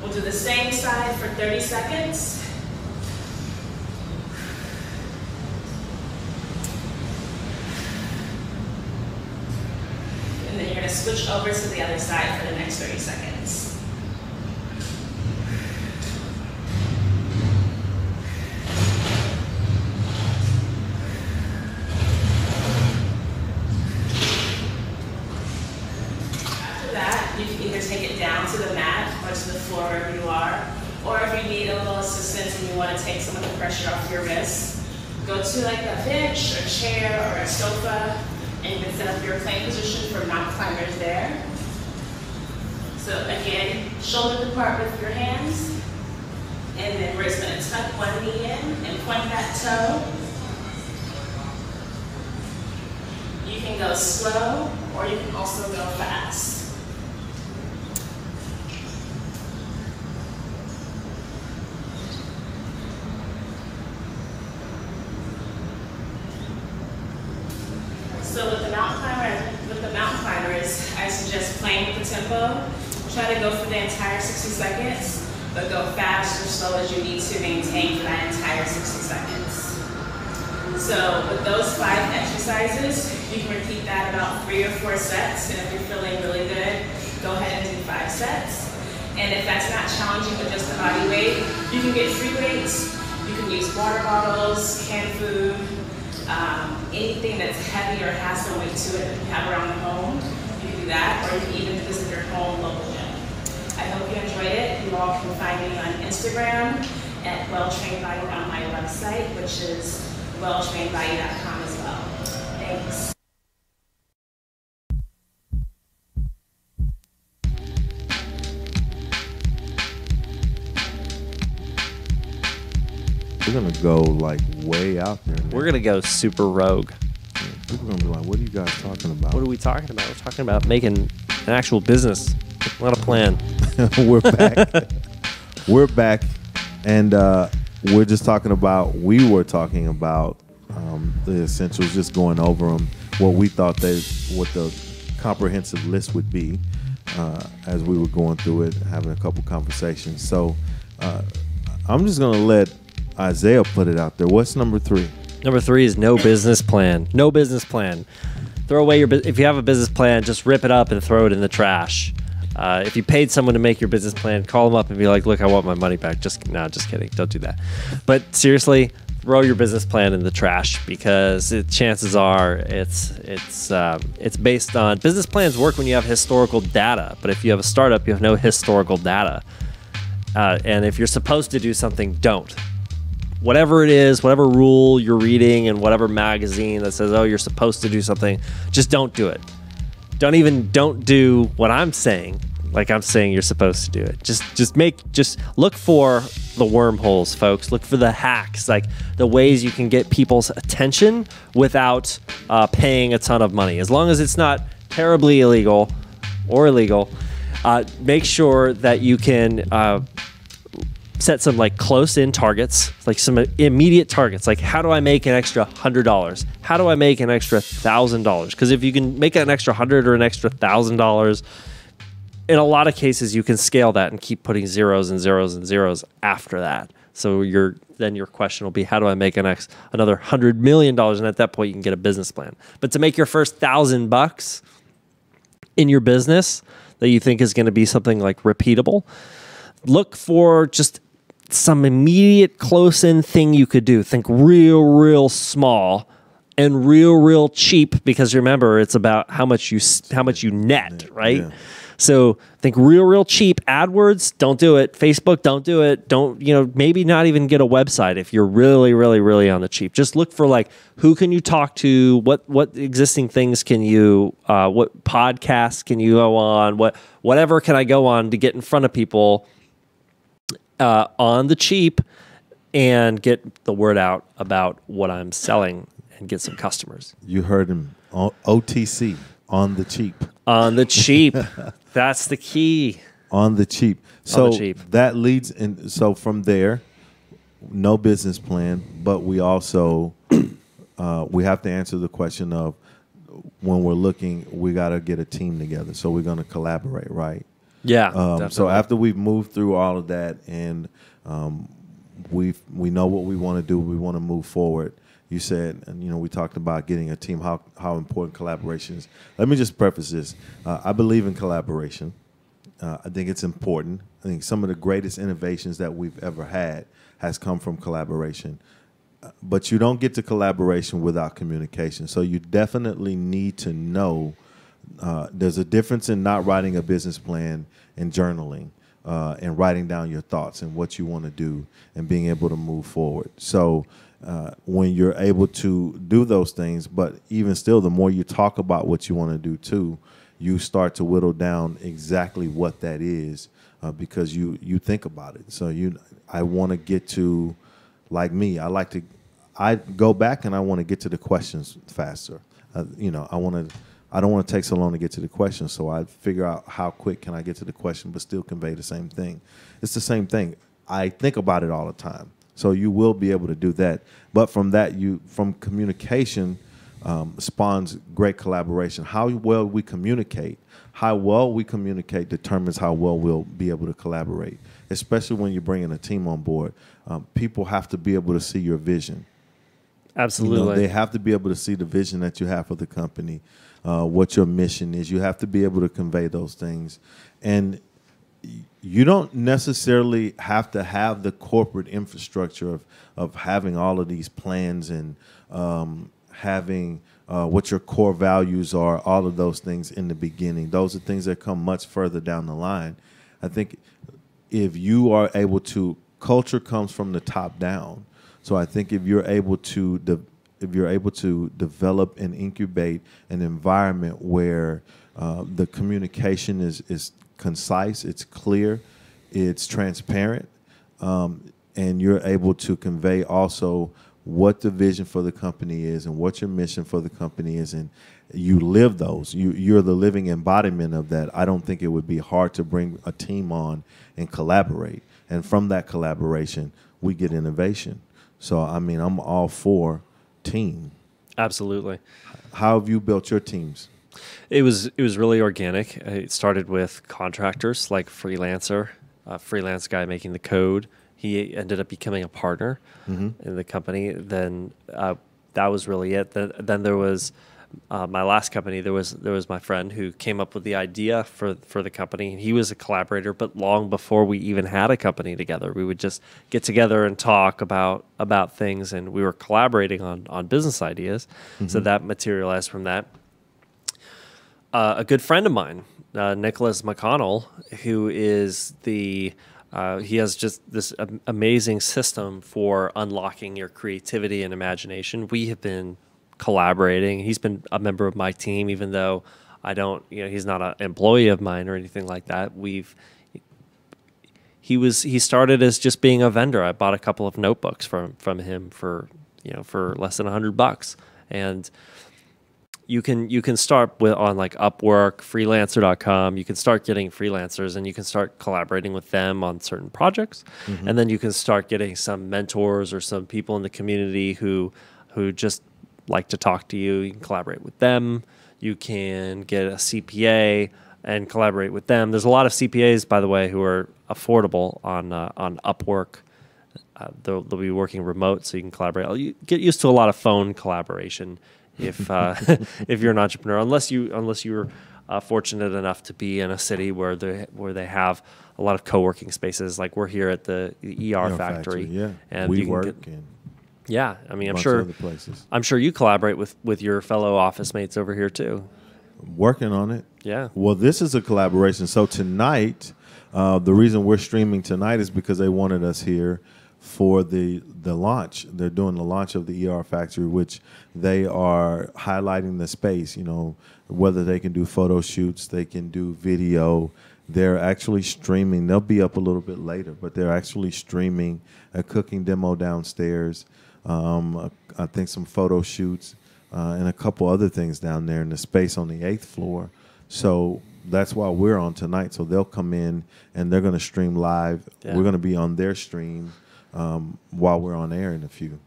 We'll do the same side for 30 seconds. And then you're going to switch over to the other side for the next 30 seconds. You can either take it down to the mat or to the floor wherever you are, or if you need a little assistance and you want to take some of the pressure off your wrists, go to like a bench, a chair, or a sofa, and you can set up your plank position for mountain climbers there. So again, shoulder apart with your hands, and then we're just going to tuck one knee in and point that toe. You can go slow, or you can also go fast. So with the mountain climbers, I suggest playing with the tempo. Try to go for the entire 60 seconds, but go fast or slow as you need to maintain for that entire 60 seconds. So with those 5 exercises, you can repeat that about 3 or 4 sets, and if you're feeling really good, go ahead and do 5 sets. And if that's not challenging with just the body weight, you can get free weights. You can use water bottles, canned food, anything that's heavy or has some weight to it that you have around the home, you can do that, or you can even visit your home local gym. I hope you enjoyed it. You all can find me on Instagram at welltrainedbody on my website, which is welltrainedbody.com as well. Thanks. We're gonna go like way out there. We're going to go super rogue. People are gonna be like, "What are you guys talking about?" What are we talking about? We're talking about making an actual business, not a plan. We're back. We're back, and we're just talking about. We were talking about the essentials, just going over them. What we thought what the comprehensive list would be as we were going through it, having a couple conversations. So I'm just gonna let Isaiah put it out there. What's number 3? Number 3 is no business plan. No business plan. Throw away if you have a business plan, just rip it up and throw it in the trash. If you paid someone to make your business plan, call them up and be like, "Look, I want my money back." Just kidding. Don't do that. But seriously, throw your business plan in the trash, because chances are it's based on, business plans work when you have historical data, but if you have a startup, you have no historical data. And if you're supposed to do something, don't. Whatever it is, whatever rule you're reading in whatever magazine that says, "Oh, you're supposed to do something," just don't do it. Don't do what I'm saying, like I'm saying you're supposed to do it. Just look for the wormholes, folks. Look for the hacks, like the ways you can get people's attention without paying a ton of money. As long as it's not terribly illegal or illegal, make sure that you can set some like close in targets, like some immediate targets. Like, how do I make an extra $100? How do I make an extra $1,000? Because if you can make an extra $100 or an extra $1,000, in a lot of cases, you can scale that and keep putting zeros and zeros and zeros after that. So then your question will be, how do I make another $100 million? And at that point, you can get a business plan. But to make your first $1,000 in your business that you think is going to be something like repeatable, look for just some immediate close-in thing you could do. Think real small and real cheap, because remember, it's about how much you net, right? Yeah. So think real cheap. AdWords, don't do it. Facebook, don't do it. Don't, maybe not even get a website if you're really on the cheap. Just look for like, who can you talk to? What existing things can you, what podcasts can you go on? Whatever can I go on to get in front of people on the cheap and get the word out about what I'm selling and get some customers. You heard him. OTC, on the cheap. On the cheap. That's the key. On the cheap. So on the cheap. That leads in. So from there, no business plan, but we also we have to answer the question of, when we're looking, we got to get a team together. So we're going to collaborate, right? Yeah. So after we've moved through all of that and we know what we want to do, we want to move forward. You said, and we talked about getting a team, how important collaboration is. Let me just preface this. I believe in collaboration. I think it's important. I think some of the greatest innovations that we've ever had has come from collaboration. But you don't get to collaboration without communication. So you definitely need to know there's a difference in not writing a business plan and journaling and writing down your thoughts and what you want to do and being able to move forward. So when you're able to do those things, but even still, the more you talk about what you want to do too, you start to whittle down exactly what that is because you think about it. So I want to get to, like me, I go back and I want to get to the questions faster. I don't want to take so long to get to the question, so I figure out how quick can I get to the question but still convey the same thing. It's the same thing. I think about it all the time, so you will be able to do that. But from that, from communication spawns great collaboration. How well we communicate determines how well we'll be able to collaborate, especially when you're bringing a team on board. People have to be able to see your vision. Absolutely. They have to be able to see the vision that you have for the company. What your mission is. You have to be able to convey those things. And you don't necessarily have to have the corporate infrastructure of having all of these plans and having what your core values are, all of those things in the beginning. Those are things that come much further down the line. I think if you are able to, culture comes from the top down. So I think if you're able to develop and incubate an environment where the communication is concise, it's clear, it's transparent, and you're able to convey also what the vision for the company is and what your mission for the company is, and you live those. You're the living embodiment of that. I don't think it would be hard to bring a team on and collaborate. And from that collaboration, we get innovation. So, I'm all for team. Absolutely. How have you built your teams? It was really organic. It started with contractors, like freelancer, a freelance guy making the code. He ended up becoming a partner in the company. Then that was really it. Then there was my last company. There was my friend who came up with the idea for the company. He was a collaborator, but long before we even had a company together, we would just get together and talk about things, and we were collaborating on business ideas. So that materialized from that. A good friend of mine, Nicholas McConnell, who is he has just this amazing system for unlocking your creativity and imagination. We have been collaborating. He's been a member of my team, even though I don't, he's not an employee of mine or anything like that. He started as just being a vendor. I bought a couple of notebooks from him for less than $100, and you can start with on like Upwork, freelancer.com. You can start getting freelancers and you can start collaborating with them on certain projects. And then you can start getting some mentors or some people in the community who just like to talk to you. You can collaborate with them. You can get a CPA and collaborate with them. There's a lot of CPAs, by the way, who are affordable on Upwork. They'll be working remote, so you can collaborate. You get used to a lot of phone collaboration if if you're an entrepreneur, unless you're fortunate enough to be in a city where they have a lot of co-working spaces. Like we're here at the ER factory, yeah, and we you can work get, and yeah. I mean, I'm sure you collaborate with your fellow office mates over here too. working on it. Yeah. Well, this is a collaboration. So tonight, the reason we're streaming tonight is because they wanted us here for the launch. They're doing the launch of the ER factory, which they are highlighting the space, whether they can do photo shoots, they can do video. They're actually streaming. They'll be up a little bit later, but they're actually streaming a cooking demo downstairs. I think some photo shoots and a couple other things down there in the space on the 8th floor. So that's why we're on tonight. So they'll come in and they're going to stream live. Yeah. We're going to be on their stream while we're on air in a few.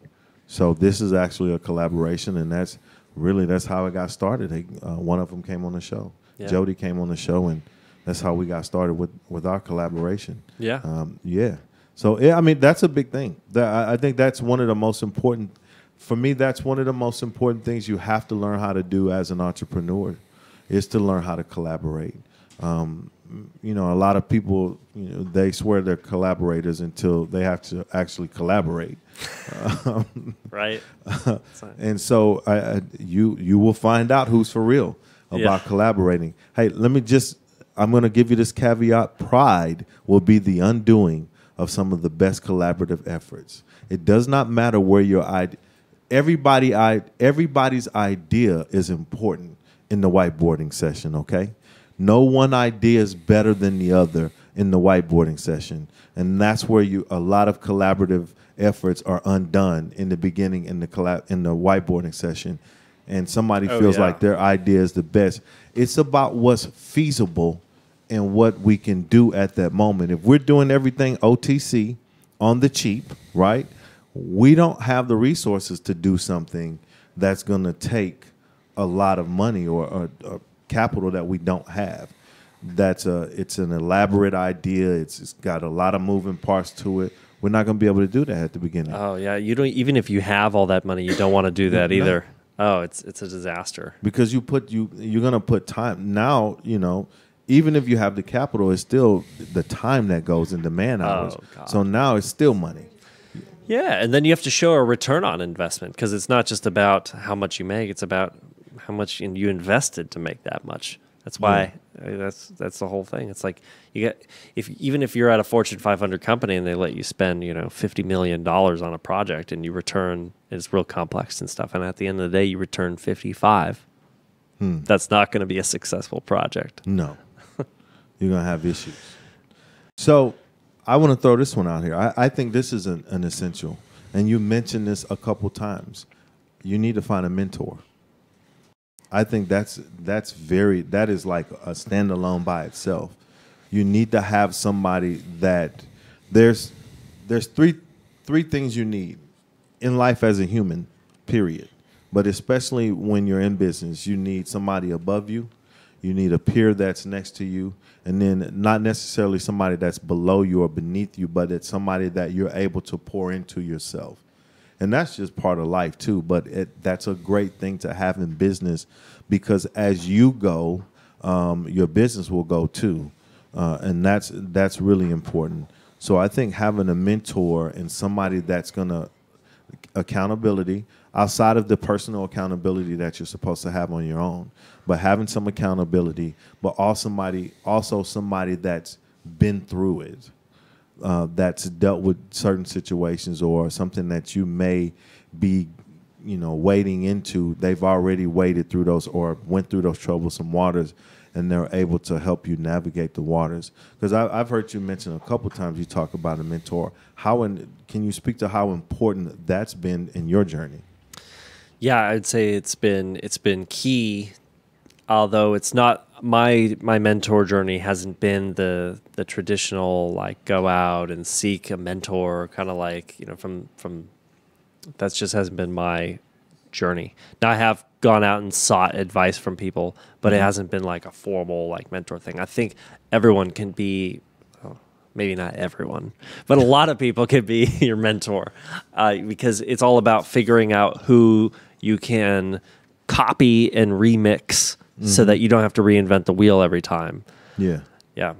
So this is actually a collaboration, and that's how it got started. One of them came on the show. Yeah. Jody came on the show, and that's how we got started with our collaboration. Yeah. Yeah. So, yeah, I mean, that's a big thing. I think that's one of the most important, for me, that's one of the most important things you have to learn how to do as an entrepreneur, is to learn how to collaborate. A lot of people, they swear they're collaborators until they have to actually collaborate. Right. And so you will find out who's for real about collaborating. Hey, I'm going to give you this caveat. Pride will be the undoing of some of the best collaborative efforts. It does not matter where your idea, everybody's idea is important in the whiteboarding session, okay? No one idea is better than the other in the whiteboarding session. And that's where a lot of collaborative efforts are undone in the beginning in the whiteboarding session. And somebody feels like their idea is the best. It's about what's feasible and what we can do at that moment. If we're doing everything OTC on the cheap, right, we don't have the resources to do something that's going to take a lot of money or capital that we don't have. It's an elaborate idea. It's got a lot of moving parts to it. We're not going to be able to do that at the beginning. Oh yeah, you don't. Even if you have all that money, you don't want to do that either. Oh, it's a disaster. Because you're going to put time now. Even if you have the capital, it's still the time that goes into man hours. Oh, God. So now it's still money. Yeah, and then you have to show a return on investment, because it's not just about how much you make; it's about how much you invested to make that much. That's why that's the whole thing. It's like even if you're at a Fortune 500 company and they let you spend $50 million on a project, and you return, it's real complex and stuff, and at the end of the day you return 55. That's not going to be a successful project. No, you're going to have issues. So I want to throw this one out here. I think this is an essential, and you mentioned this a couple times. You need to find a mentor. I think that is like a standalone by itself. You need to have somebody that there's three things you need in life as a human, period. But especially when you're in business, you need somebody above you. You need a peer that's next to you, and then not necessarily somebody that's below you or beneath you, but it's somebody that you're able to pour into yourself. And that's just part of life too, but that's a great thing to have in business, because as you go, your business will go too, and that's really important. So I think having a mentor and somebody that's gonna accountability outside of the personal accountability that you're supposed to have on your own, but having some accountability, but also somebody that's been through it. That's dealt with certain situations or something that you may be, wading into. They've already waded through those or went through those troublesome waters, and they're able to help you navigate the waters. Because I've heard you mention a couple times, you talk about a mentor. Can you speak to how important that's been in your journey? Yeah, I'd say it's been key, although it's not my mentor journey hasn't been the traditional like go out and seek a mentor kind of like, you know, from that just hasn't been my journey. Now I have gone out and sought advice from people, but it hasn't been like a formal like mentor thing. I think everyone can be, oh, maybe not everyone, but a lot of people can be your mentor, because it's all about figuring out who you can copy and remix so that you don't have to reinvent the wheel every time. Yeah. Yeah.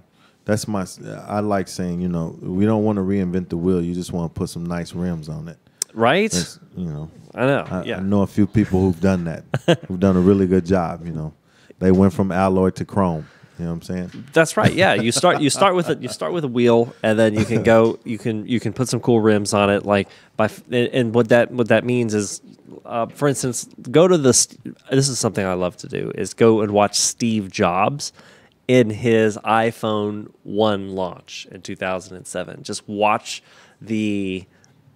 That's I like saying, you know, we don't want to reinvent the wheel. You just want to put some nice rims on it. Right? That's, you know, I know. I know a few people who've done that, who've done a really good job. You know, they went from alloy to chrome. You know what I'm saying? That's right. Yeah, you start with a wheel, and then you can go. You can put some cool rims on it. Like and what that means is, for instance, go to this is something I love to do is go and watch Steve Jobs in his iPhone 1 launch in 2007. Just watch the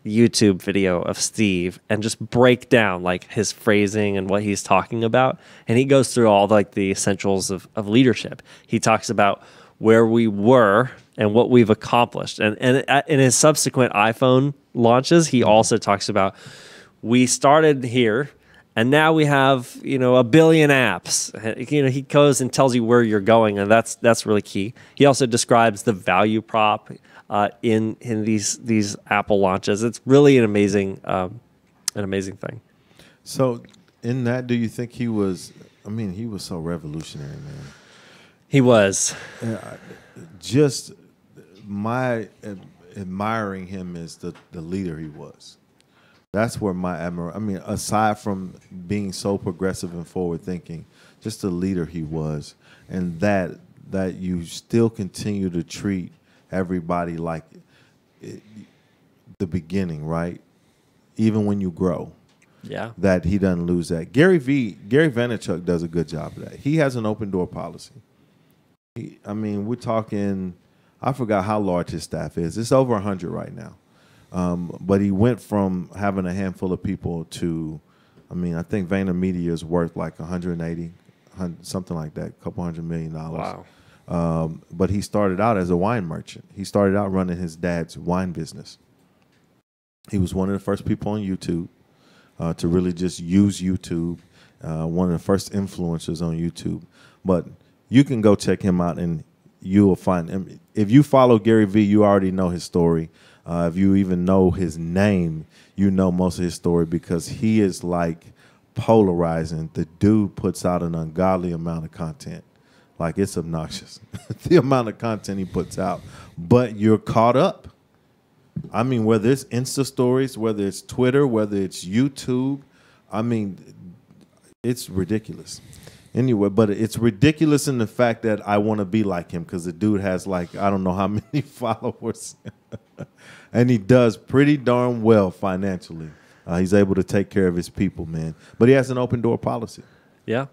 YouTube video of Steve and just break down like his phrasing and what he's talking about. And he goes through all like the essentials of leadership. He talks about where we were and what we've accomplished. And in his subsequent iPhone launches, he also talks about we started here and now we have, you know, 1 billion apps. You know, he goes and tells you where you're going, and that's really key. He also describes the value prop in these Apple launches. It's really an amazing thing. So, in that, do you think he was? I mean, he was so revolutionary, man. He was. Just my admiring him as the leader he was. That's where my admiration. I mean, aside from being so progressive and forward thinking, just the leader he was, and that you still continue to treat everybody like the beginning, right? Even when you grow. Yeah. That he doesn't lose that. Gary Vaynerchuk does a good job of that. He has an open door policy. We're talking, I forgot how large his staff is. It's over 100 right now. But he went from having a handful of people to, I think VaynerMedia is worth like 180, something like that, a couple $100 million. Wow. But he started out as a wine merchant. He started out running his dad's wine business. He was one of the first people on YouTube to really just use YouTube, one of the first influencers on YouTube. But you can go check him out and you will find him. If you follow Gary Vee, you already know his story. If you even know his name, you know most of his story because he is like polarizing. The dude puts out an ungodly amount of content. Like, it's obnoxious, the amount of content he puts out. But you're caught up. I mean, whether it's Insta stories, whether it's Twitter, whether it's YouTube, it's ridiculous. Anyway, but it's ridiculous in the fact that I want to be like him because the dude has like, I don't know how many followers. And he does pretty darn well financially. He's able to take care of his people, man. But he has an open door policy. Yeah.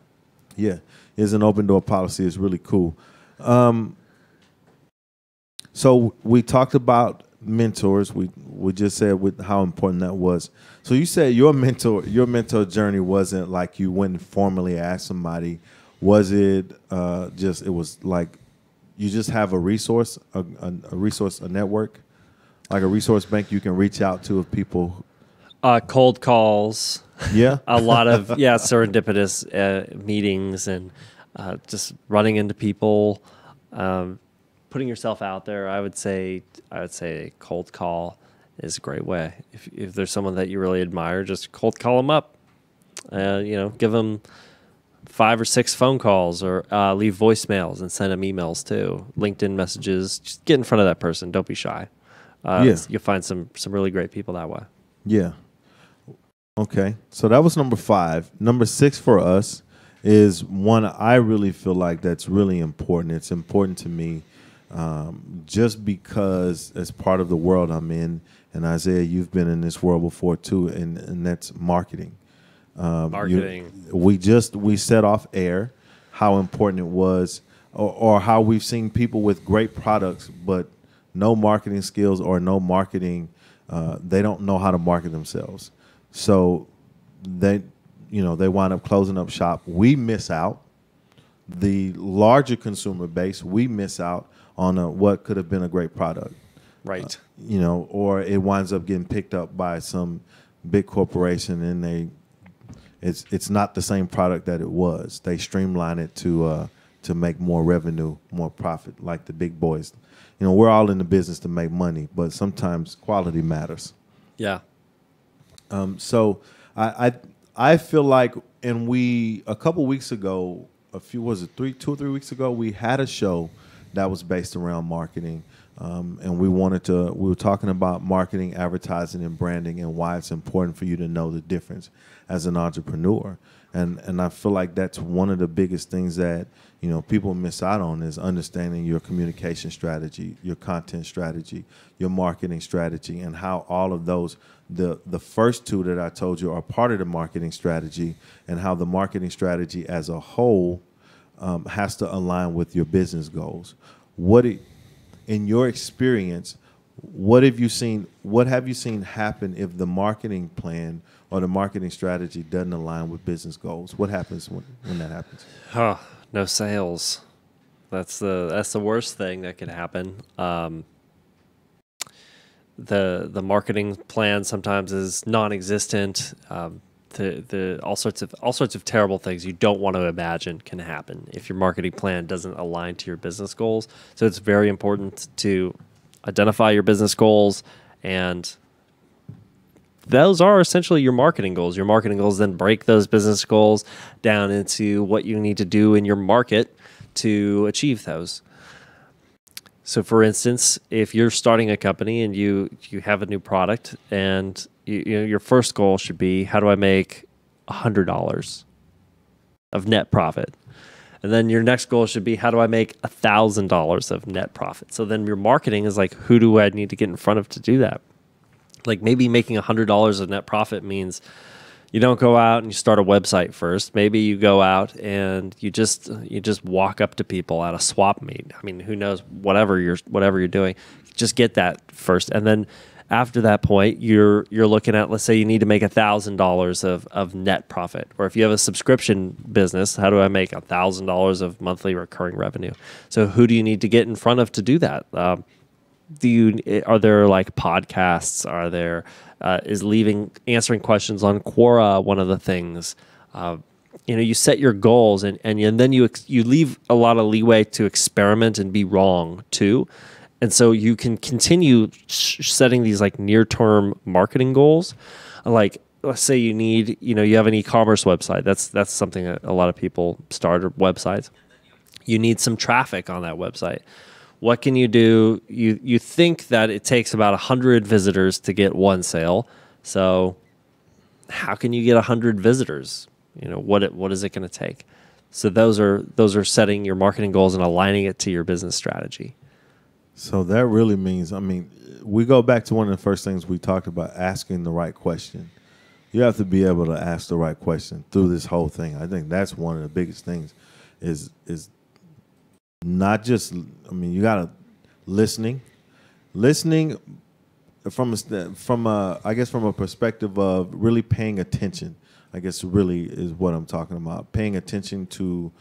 Yeah. Is an open door policy. It's really cool. So we talked about mentors. We just said how important that was. So you said your mentor journey wasn't like you went and formally asked somebody. Was it it was like you just have a resource, a network, like a resource bank you can reach out to of people? Cold calls. Yeah. A lot of serendipitous meetings and just running into people, putting yourself out there. I would say a cold call is a great way. If there's someone that you really admire, just cold call them up. Give them 5 or 6 phone calls or leave voicemails and send them emails too. LinkedIn messages. Just get in front of that person. Don't be shy. You'll find some really great people that way. Yeah. Okay. So that was number 5. Number 6 for us is one I really feel like that's really important. It's important to me just because as part of the world I'm in, and Isaiah, you've been in this world before too, and that's marketing. We set off air how important it was or how we've seen people with great products but no marketing skills or no marketing, they don't know how to market themselves. So they wind up closing up shop. We miss out. The larger consumer base, we miss out on what could have been a great product. Right. Or it winds up getting picked up by some big corporation, and it's not the same product that it was. They streamline it to make more revenue, more profit, like the big boys. We're all in the business to make money, but sometimes quality matters. Yeah. So I feel like, and a couple weeks ago, 2 or 3 weeks ago, we had a show that was based around marketing. And we were talking about marketing, advertising, and branding, and why it's important for you to know the difference as an entrepreneur. And I feel like that's one of the biggest things that, people miss out on, is understanding your communication strategy, your content strategy, your marketing strategy, and how all of those, the first two that I told you, are part of the marketing strategy, and how the marketing strategy as a whole has to align with your business goals. In your experience, what have you seen happen if the marketing plan or the marketing strategy doesn't align with business goals? What happens when that happens? No sales. That's the worst thing that could happen. The marketing plan sometimes is non-existent. All sorts of terrible things you don't want to imagine can happen if your marketing plan doesn't align to your business goals. So it's very important to identify your business goals, and those are essentially your marketing goals. Your marketing goals then break those business goals down into what you need to do in your market to achieve those. So for instance, if you're starting a company and you have a new product, and your first goal should be, how do I make $100 of net profit? And then your next goal should be, how do I make $1,000 of net profit? So then your marketing is like, who do I need to get in front of to do that? Like maybe making $100 of net profit means you don't go out and you start a website first. Maybe you go out and you just walk up to people at a swap meet. I mean, who knows, whatever you're doing, just get that first. And then after that point, you're looking at, let's say you need to make $1,000 of net profit. Or if you have a subscription business, how do I make $1,000 of monthly recurring revenue? So who do you need to get in front of to do that? Are there like podcasts? Are there is answering questions on Quora one of the things? You set your goals, and then you leave a lot of leeway to experiment and be wrong too. And so you can continue setting these like near-term marketing goals. Like, let's say you have an e-commerce website. That's something that a lot of people start websites. You need some traffic on that website. What can you do? You think that it takes about 100 visitors to get one sale. So how can you get 100 visitors? What is it going to take? So those are setting your marketing goals and aligning it to your business strategy. So that really means, we go back to one of the first things we talked about, asking the right question. You have to be able to ask the right question through this whole thing. I think that's one of the biggest things is not just, you got to listening from a perspective of really paying attention. I guess really is what I'm talking about. Paying attention to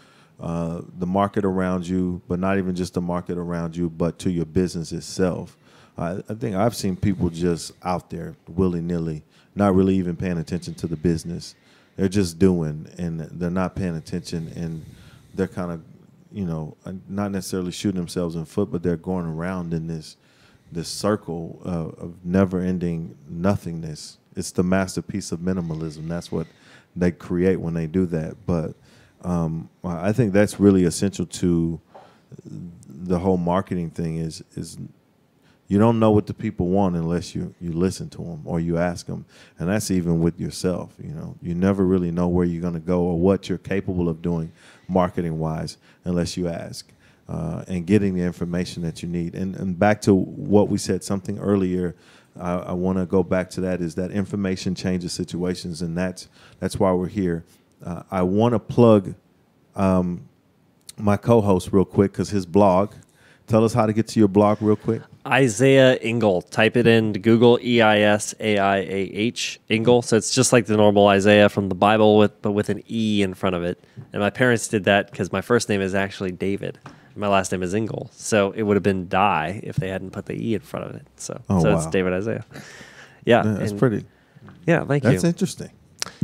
the market around you, but not even just the market around you, but to your business itself. I think I've seen people just out there willy-nilly, not really even paying attention to the business. They're just doing, and they're not paying attention, and they're kind of, not necessarily shooting themselves in the foot, but they're going around in this circle of never-ending nothingness. It's the masterpiece of minimalism. That's what they create when they do that. But I think that's really essential to the whole marketing thing is you don't know what the people want unless you listen to them or you ask them. And that's even with yourself. You never really know where you're going to go or what you're capable of doing marketing-wise unless you ask and getting the information that you need. And back to what we said something earlier, I want to go back to that, is that information changes situations, and that's why we're here. I want to plug my co-host real quick, because his blog. Tell us how to get to your blog real quick. Isaiah Engel. Type it into Google, Isaiah Engel. So it's just like the normal Isaiah from the Bible, but with an E in front of it. And my parents did that because my first name is actually David. My last name is Engel. So it would have been Die if they hadn't put the E in front of it. So it's David Isaiah. Yeah. That's pretty. Yeah, thank you. That's interesting.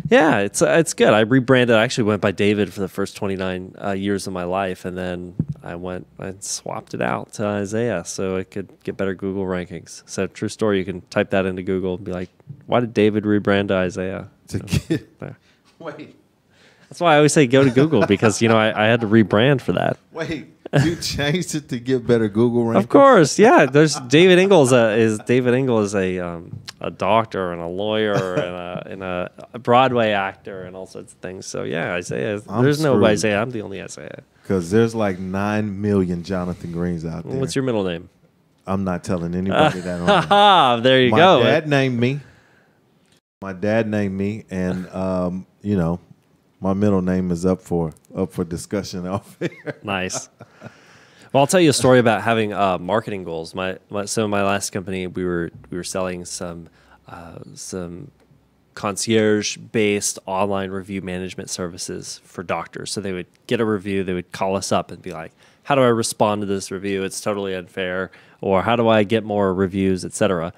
Yeah, it's good. I rebranded. I actually went by David for the first 29 years of my life, and then I swapped it out to Isaiah so it could get better Google rankings. So true story. You can type that into Google and be like, why did David rebrand to Isaiah? Wait. That's why I always say go to Google because I had to rebrand for that. Wait. You changed it to get better Google rankings? Of course, yeah. There's David Engel is a doctor and a lawyer and a Broadway actor and all sorts of things. So yeah, Isaiah. There's no Isaiah. I'm the only Isaiah. Because there's like 9 million Jonathan Greens out there. What's your middle name? I'm not telling anybody that. On there you go. My dad named me, and my middle name is up for discussion off here. Nice. Well, I'll tell you a story about having marketing goals. My last company, we were selling some concierge-based online review management services for doctors. So they would get a review, they would call us up and be like, "How do I respond to this review? It's totally unfair," or "How do I get more reviews," etc.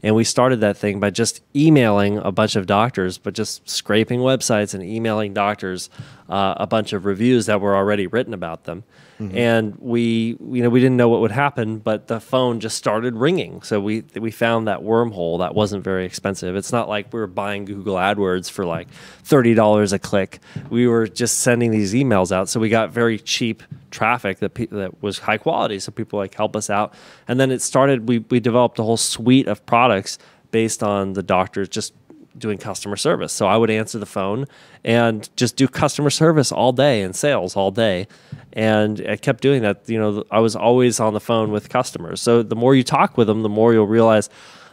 And we started that thing by just emailing a bunch of doctors, but just scraping websites and emailing doctors a bunch of reviews that were already written about them. Mm-hmm. And we didn't know what would happen, but the phone just started ringing. So we found that wormhole that wasn't very expensive. It's not like we were buying Google AdWords for like $30 a click. We were just sending these emails out. So we got very cheap traffic that was high quality. So people help us out. And then it started, we developed a whole suite of products based on the doctors just doing customer service. So I would answer the phone and just do customer service all day and sales all day. And I kept doing that. I was always on the phone with customers. So the more you talk with them, the more you'll realize,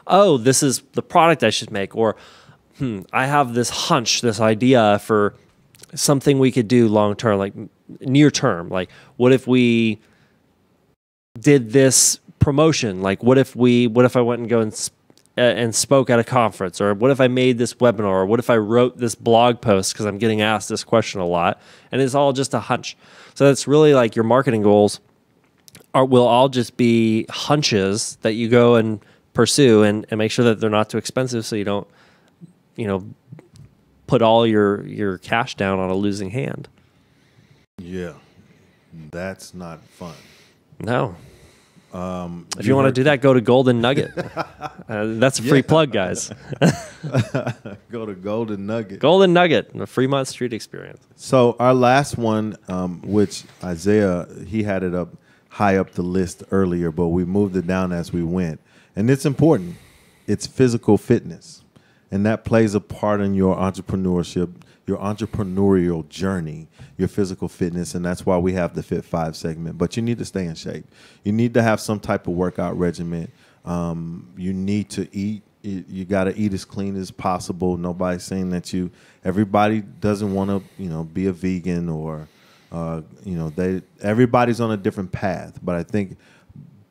oh, this is the product I should make. Or, I have this hunch, this idea for something we could do long term, like near term. Like, what if we did this promotion? Like, what if I went and go and spoke at a conference? Or what if I made this webinar? Or what if I wrote this blog post? Because I'm getting asked this question a lot. And it's all just a hunch. So that's really like your marketing goals will all just be hunches that you go and pursue and make sure that they're not too expensive so you don't, put all your cash down on a losing hand. Yeah. That's not fun. No. If you want to do that, go to Golden Nugget. That's a free plug, guys. Go to Golden Nugget. Golden Nugget, the Fremont Street experience. So our last one, which Isaiah, he had it up high up the list earlier, but we moved it down as we went. And it's important. It's physical fitness. And that plays a part in your entrepreneurship, your entrepreneurial journey, your physical fitness, and that's why we have the Fit 5 segment. But you need to stay in shape. You need to have some type of workout regimen. You need to eat. You got to eat as clean as possible. Nobody's saying that everybody doesn't want to, be a vegan or, everybody's on a different path. But I think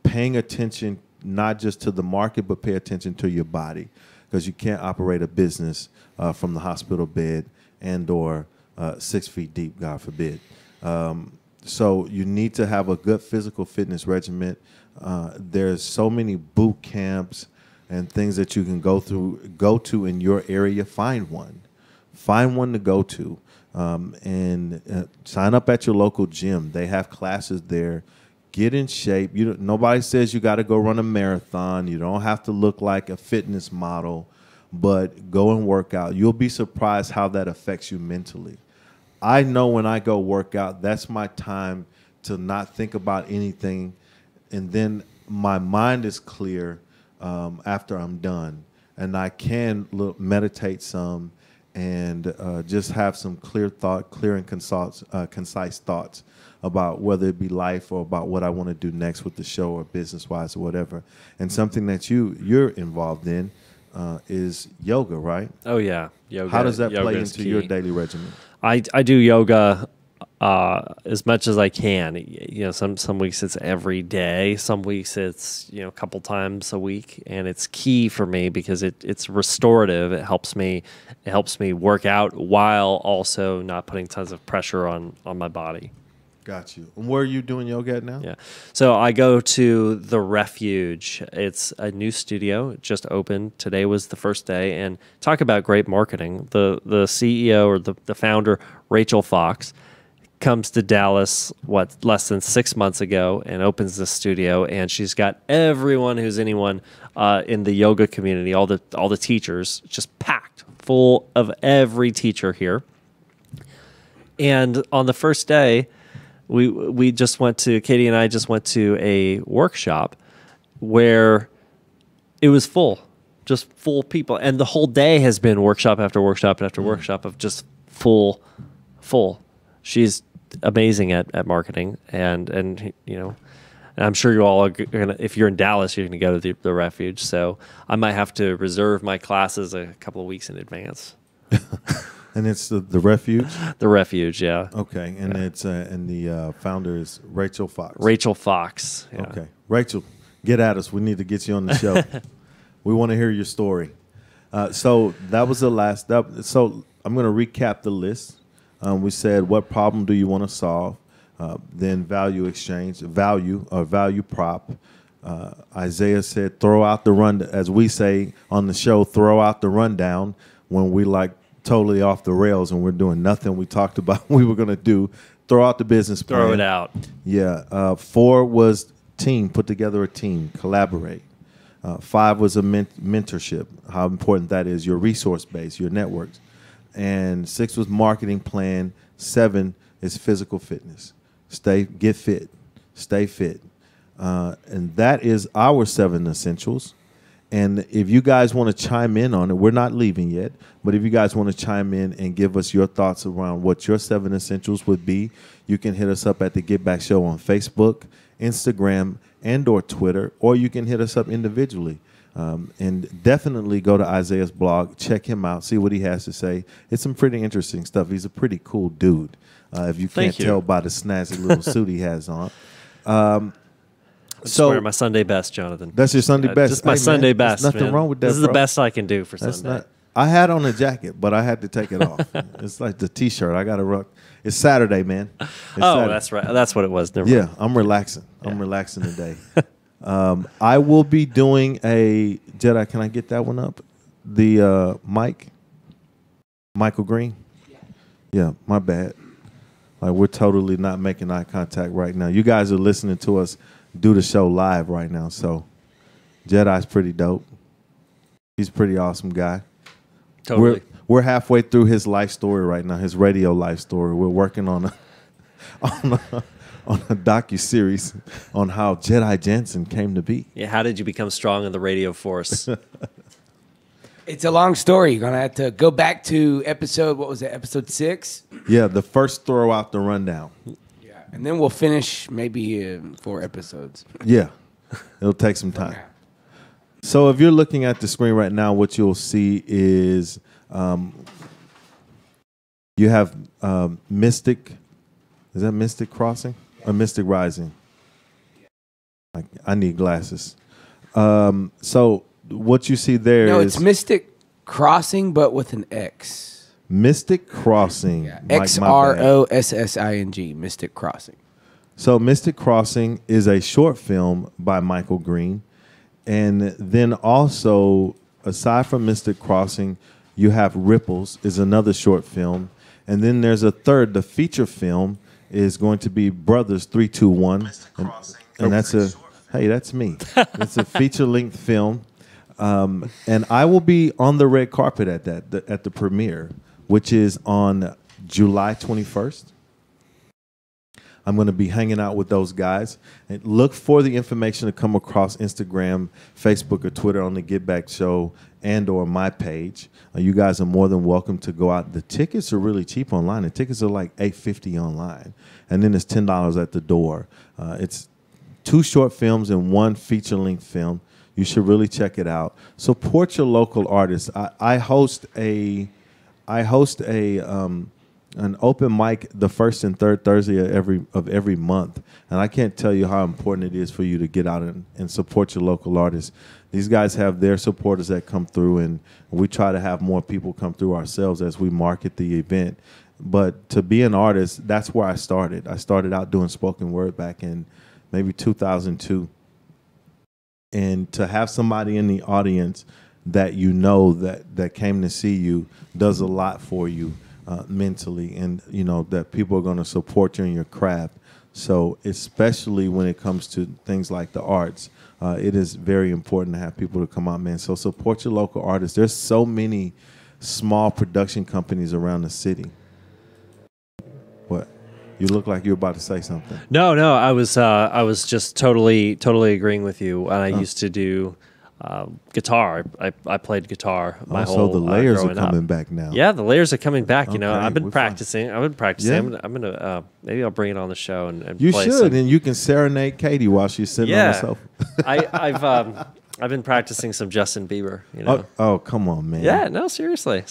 paying attention not just to the market, but pay attention to your body, because you can't operate a business from the hospital bed and or 6 feet deep, God forbid. So you need to have a good physical fitness regimen. There's so many boot camps and things that you can go to in your area. Find one to go to, and sign up at your local gym. They have classes there. Get in shape. Nobody says you got to go run a marathon. You don't have to look like a fitness model, but go and work out. You'll be surprised how that affects you mentally. I know when I go work out, that's my time to not think about anything, and then my mind is clear after I'm done, and I can meditate some and just have some clear and concise thoughts about whether it be life or about what I want to do next with the show or business-wise or whatever. And something that you're involved in is yoga, right? Oh, yeah. Yoga. How does that play is into key. your daily regimen? I do yoga as much as I can. You know, some weeks it's every day, some weeks it's, you know, a couple times a week, and it's key for me because it's restorative. It helps me work out while also not putting tons of pressure on my body. Got you. And where are you doing yoga at now? Yeah. So I go to The Refuge. It's a new studio. It just opened. Today was the first day. And talk about great marketing. The CEO or the founder, Rachel Fox, comes to Dallas, less than 6 months ago, and opens the studio. And she's got everyone who's anyone in the yoga community, all the teachers, just packed full of every teacher here. And on the first day, Katie and I just went to a workshop where it was full, just full people. And the whole day has been workshop after workshop after workshop of just full. She's amazing at marketing. And you know, and I'm sure you all are gonna, if you're in Dallas, you're going to go to the Refuge. So I might have to reserve my classes a couple of weeks in advance. And it's the Refuge? The Refuge, yeah. Okay, and it's and the founder is Rachel Fox. Rachel Fox. Yeah. Okay, Rachel, get at us. We need to get you on the show. We want to hear your story. So that was the last. So I'm going to recap the list. We said, what problem do you want to solve? Then value exchange, value prop. Isaiah said, throw out the run, as we say on the show, throw out the rundown when we like totally off the rails and we're doing nothing we talked about we were going to do. Throw out the business plan. Throw it out. Yeah. 4 was team, put together a team, collaborate. 5 was a mentorship, how important that is, your resource base, your networks. And 6 was marketing plan. 7 is physical fitness. Get fit, stay fit. And that is our 7 essentials. And if you guys want to chime in on it, we're not leaving yet, but if you guys want to chime in and give us your thoughts around what your 7 essentials would be, you can hit us up at the Get Back Show on Facebook, Instagram, and or Twitter, or you can hit us up individually. And definitely go to Isaiah's blog, check him out, see what he has to say. It's some pretty interesting stuff. He's a pretty cool dude, if you can't tell by the snazzy little suit he has on. So wear my Sunday best, Jonathan. That's your Sunday best. Just my Sunday best. There's nothing man. wrong with that. This is the best I can do for That's Sunday. I had on a jacket, but I had to take it off. It's like the T-shirt. I got to rock. It's Saturday, man. It's Saturday. That's right. That's what it was. Never Yeah, mind. I'm relaxing. I'm relaxing today. I will be doing a Jedi. Can I get that one up? The Michael Green. Yeah, my bad. Like we're totally not making eye contact right now. You guys are listening to us do the show live right now. So Jedi's pretty dope. He's a pretty awesome guy. Totally. We're halfway through his life story right now, his radio life story. We're working on a docu-series on how Jedi Jensen came to be. Yeah. How did you become strong in the radio force? It's a long story. You're going to have to go back to episode 6? Yeah, the first throw out the rundown. Yeah. And then we'll finish maybe 4 episodes. Yeah, it'll take some time. So if you're looking at the screen right now, what you'll see is you have Mystic. Is that Mystic Crossing or Mystic Rising? I need glasses. So what you see there is... No, it's Mystic Crossing, but with an X. Mystic Crossing. Yeah. XROSSING, Mystic Crossing. So Mystic Crossing is a short film by Michael Green. And then also, aside from Mystic Crossing, you have Ripples is another short film. And then there's a third. The feature film is going to be Brothers 321. And that's that's me. It's a feature-length film. And I will be on the red carpet at the premiere, which is on July 21st. I'm going to be hanging out with those guys. And look for the information to come across Instagram, Facebook, or Twitter on the Get Back Show and or my page. You guys are more than welcome to go out. The tickets are really cheap online. The tickets are like $8.50 online. And then it's $10 at the door. It's 2 short films and 1 feature-length film. You should really check it out. Support your local artists. I host a an open mic the first and third Thursday of every month. And I can't tell you how important it is for you to get out and support your local artists. These guys have their supporters that come through, and we try to have more people come through ourselves as we market the event. But to be an artist, that's where I started. I started out doing spoken word back in maybe 2002. And to have somebody in the audience that you know that came to see you does a lot for you mentally, and you know that people are going to support you in your craft. So especially when it comes to things like the arts, it is very important to have people to come out, man. So support your local artists. There's so many small production companies around the city. What? You look like you're about to say something. No, I was just totally agreeing with you. And I used to do guitar. I played guitar my whole. So the layers are growing coming up. back now. Yeah, the layers are coming back. You know, Okay, I've been we're practicing. fine. I'm gonna maybe I'll bring it on the show and You play should, some. and you can serenade Katie while she's sitting on the Yeah, sofa. I've been practicing some Justin Bieber. You know. Oh, come on, man. Yeah, no, seriously.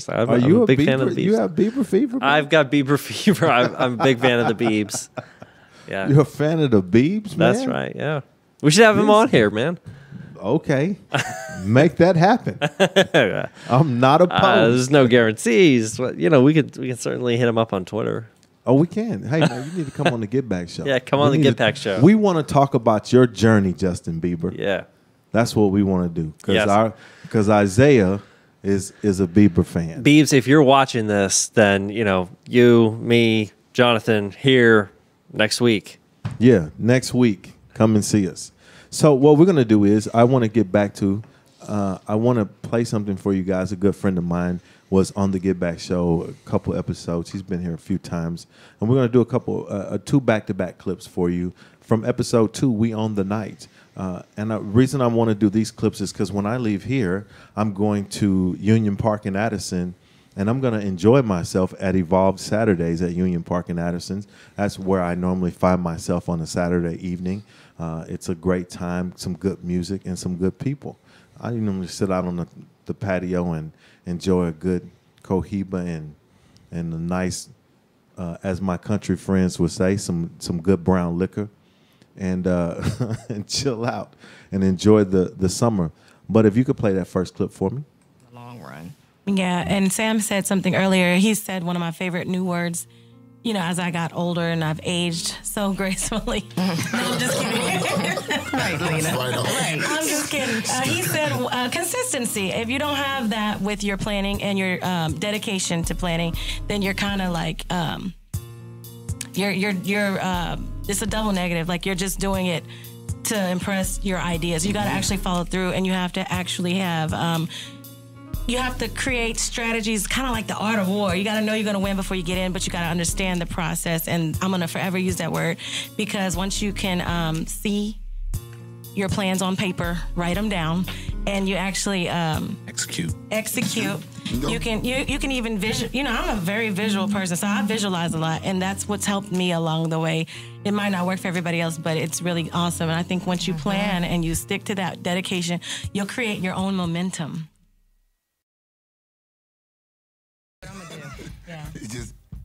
I'm Are you a big fan of Bieber? the Biebs. You have Bieber fever? Bro? I've got Bieber fever. I'm a big fan of the Biebs. Yeah, You're a fan of the Biebs, man? that's right. Yeah, we should have him on here, man. Okay. Make that happen. I'm not opposed. There's no guarantees, but you know we can certainly hit him up on Twitter. Oh, we can. Hey, man, you need to come on the Get Back Show. Yeah, come on We the need Get Back Show. We want to talk about your journey, Justin Bieber. Yeah, That's what we want to do. Yes. Because Isaiah is a Bieber fan. Biebs, if you're watching this, then you know you, me, Jonathan here next week. Yeah, next week, come and see us. So what we're going to do is I want to get back to, I want to play something for you guys. A good friend of mine was on the Get Back Show a couple episodes. He's been here a few times. And we're going to do two back-to-back clips for you. From episode 2, We Own the Night. And the reason I want to do these clips is because when I leave here, I'm going to Union Park in Addison, and I'm going to enjoy myself at Evolved Saturdays at Union Park in Addison. That's where I normally find myself on a Saturday evening. It's a great time, some good music, and some good people. I normally sit out on the patio and enjoy a good cohiba and a nice, as my country friends would say, some good brown liquor, and and chill out and enjoy the summer. But if you could play that first clip for me. Long run. Yeah, and Sam said something earlier. He said one of my favorite new words, you know, as I got older and I've aged so gracefully. No, I'm just kidding. Right, Lena. Right. I'm just kidding. He said consistency. If you don't have that with your planning and your dedication to planning, then you're kind of like, it's a double negative. Like you're just doing it to impress your ideas. You got to actually follow through, and you have to actually have... you have to create strategies, kind of like the art of war. You got to know you're going to win before you get in, but you got to understand the process. And I'm going to forever use that word, because once you can see your plans on paper, write them down, and you actually execute. You can even visual. You know, I'm a very visual person, so I visualize a lot, and that's what's helped me along the way. It might not work for everybody else, but it's really awesome. And I think once you plan and you stick to that dedication, you'll create your own momentum.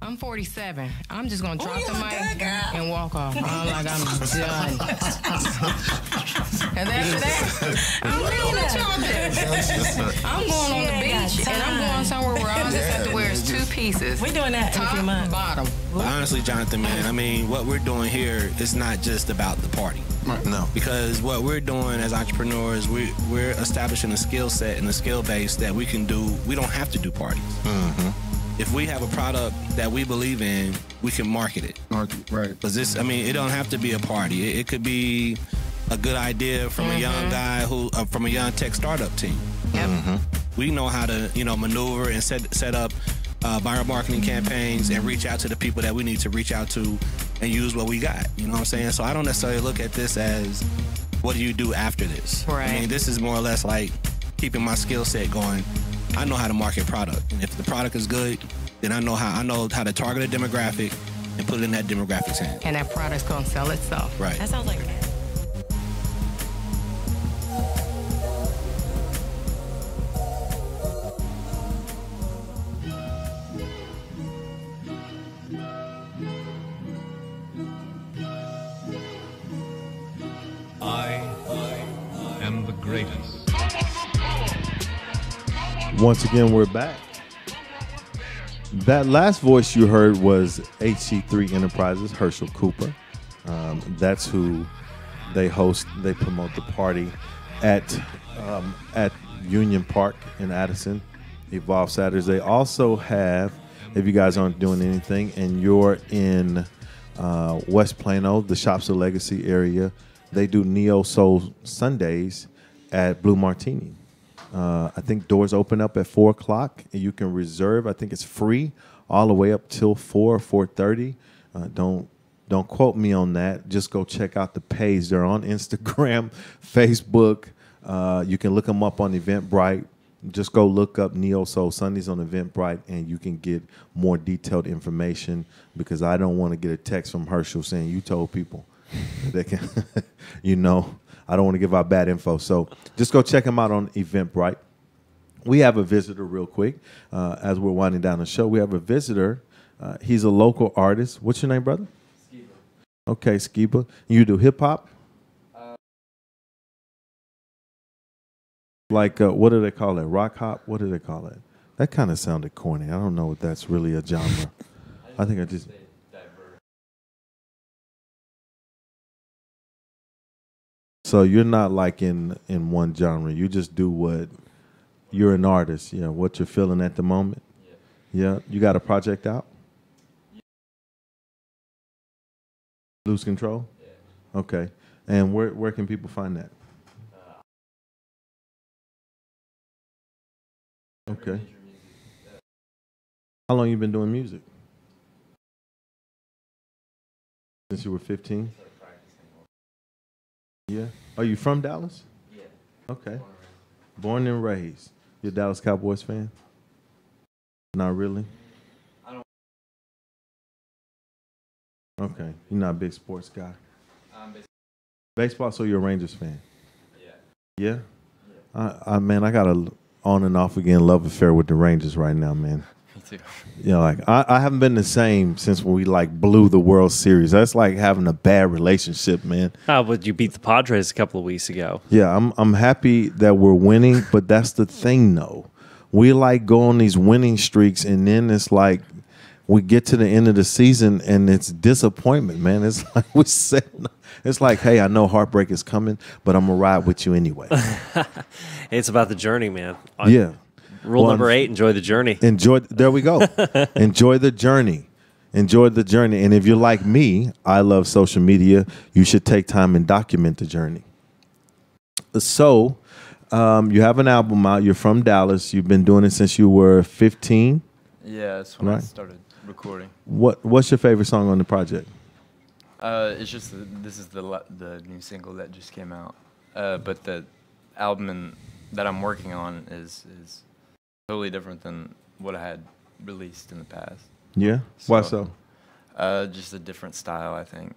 I'm 47. I'm just gonna drop the mic and walk off. I'm like, I'm done. And after that, I'm doing what y'all do. I'm going on the beach, and I'm going somewhere where all I just have to wear is 2 pieces. We're doing that top, in a few months. bottom. Honestly, Jonathan, man, I mean, what we're doing here is not just about the party. No. Because what we're doing as entrepreneurs, we're establishing a skill set and a skill base that we can do. We don't have to do parties. Mm-hmm. If we have a product that we believe in, we can market it. Right. Because this, I mean, it don't have to be a party. It could be a good idea from a young guy from a young tech startup team. Yep. Mm-hmm. We know how to, maneuver and set up viral marketing campaigns and reach out to the people that we need to reach out to and use what we got. You know what I'm saying? So I don't necessarily look at this as, what do you do after this? Right. I mean, this is more or less like keeping my skill set going. I know how to market product, and if the product is good, then I know how to target a demographic and put it in that demographic's hand. And that product's gonna sell itself. Right. That sounds like Once again, we're back. That last voice you heard was HC3 Enterprises, Herschel Cooper. That's who they host. They promote the party at Union Park in Addison, Evolve Saturdays. They also have, if you guys aren't doing anything and you're in West Plano, the Shops of Legacy area, they do Neo Soul Sundays at Blue Martini. I think doors open up at 4 o'clock, and you can reserve. I think it's free all the way up till 4 or 4:30. Don't quote me on that. Just go check out the page. They're on Instagram, Facebook. You can look them up on Eventbrite. Just go look up Neo Soul Sundays on Eventbrite, and you can get more detailed information, because I don't want to get a text from Herschel saying you told people they can, I don't want to give out bad info. So just go check them out on Eventbrite. We have a visitor real quick. As we're winding down the show, we have a visitor. He's a local artist. What's your name, brother? Skiba. Okay, Skiba. You do hip-hop? Like, what do they call it? Rock hop? What do they call it? That kind of sounded corny. I don't know if that's really a genre. I think I just... So you're not like in one genre. You just do what you're an artist. Yeah, what you're feeling at the moment. Yeah. You got a project out? Lose Control? Yeah. Okay. And where can people find that? Okay. How long you been doing music? Since you were 15? Yeah. Are you from Dallas? Yeah. Okay. Born and raised. You a Dallas Cowboys fan? Not really? I don't. Okay. You're not a big sports guy? Baseball, so you're a Rangers fan? Yeah. Yeah? Man, I got a on and off again love affair with the Rangers right now, man. Me too. I haven't been the same since we blew the World Series. That's like having a bad relationship, man. But you beat the Padres a couple of weeks ago. Yeah, I'm happy that we're winning, but that's the thing, though. We go on these winning streaks, and then it's like we get to the end of the season, and it's disappointment, man. It's like we said. It's like, hey, I know heartbreak is coming, but I'm going to ride with you anyway. It's about the journey, man. Yeah. Rule number 8, enjoy the journey. There we go. Enjoy the journey. Enjoy the journey. And if you're like me, I love social media. You should take time and document the journey. So you have an album out. You're from Dallas. You've been doing it since you were 15. Yeah, that's when I started recording. What's your favorite song on the project? It's just this is the new single that just came out, but the album that I'm working on is totally different than what I had released in the past. Yeah, why so? Just a different style, I think.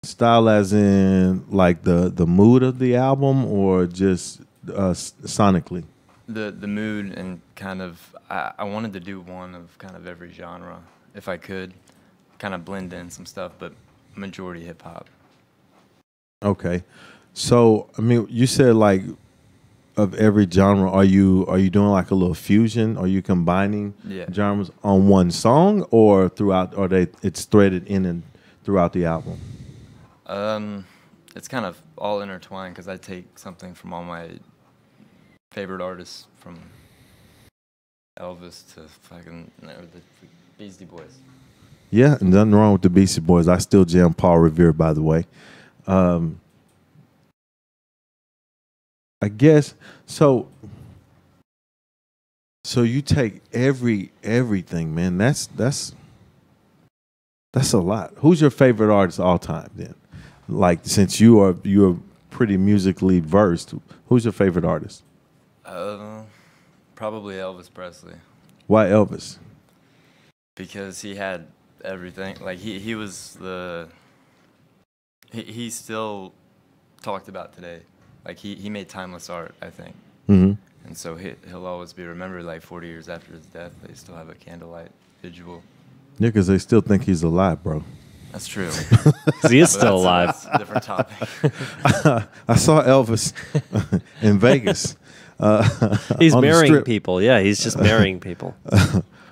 Style as in like the mood of the album, or just sonically? The mood, and kind of I wanted to do one of kind of every genre if I could. Kind of blend in some stuff, but majority hip hop. Okay, so I mean, you said of every genre. Are you doing like a little fusion? Are you combining genres on one song, or throughout? Or it's threaded in and throughout the album? It's kind of all intertwined, because I take something from all my favorite artists, from Elvis to the Beastie Boys. Yeah, nothing wrong with the Beastie Boys. I still jam Paul Revere, by the way. I guess so. So you take everything, man. That's a lot. Who's your favorite artist of all time then? Like, since you're pretty musically versed, who's your favorite artist? Probably Elvis Presley. Why Elvis? Because he had everything. Like he was he still talked about today. Like he made timeless art, I think. Mm-hmm. And so he'll always be remembered. 40 years after his death, they still have a candlelight vigil. Yeah, because they still think he's alive, bro. That's true. He is still alive. That's a different topic. I saw Elvis in Vegas. He's on the marrying strip. people. Yeah, he's just marrying people.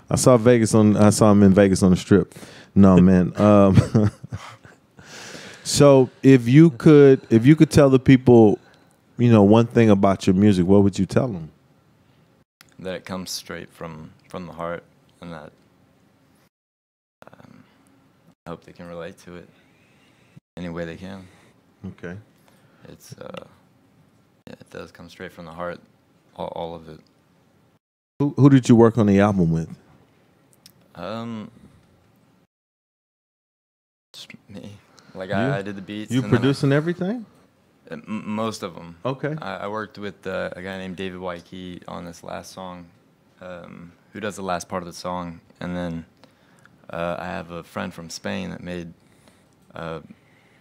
I saw him in Vegas on the strip. No, man. So if you could tell the people, one thing about your music, what would you tell them? That it comes straight from the heart, and that I hope they can relate to it any way they can. Okay. It's it does come straight from the heart, all of it. Who did you work on the album with? Just me. Like I did the beats. You and producing everything? Most of them. Okay. I worked with a guy named David Waikey on this last song, who does the last part of the song, and then I have a friend from Spain that made a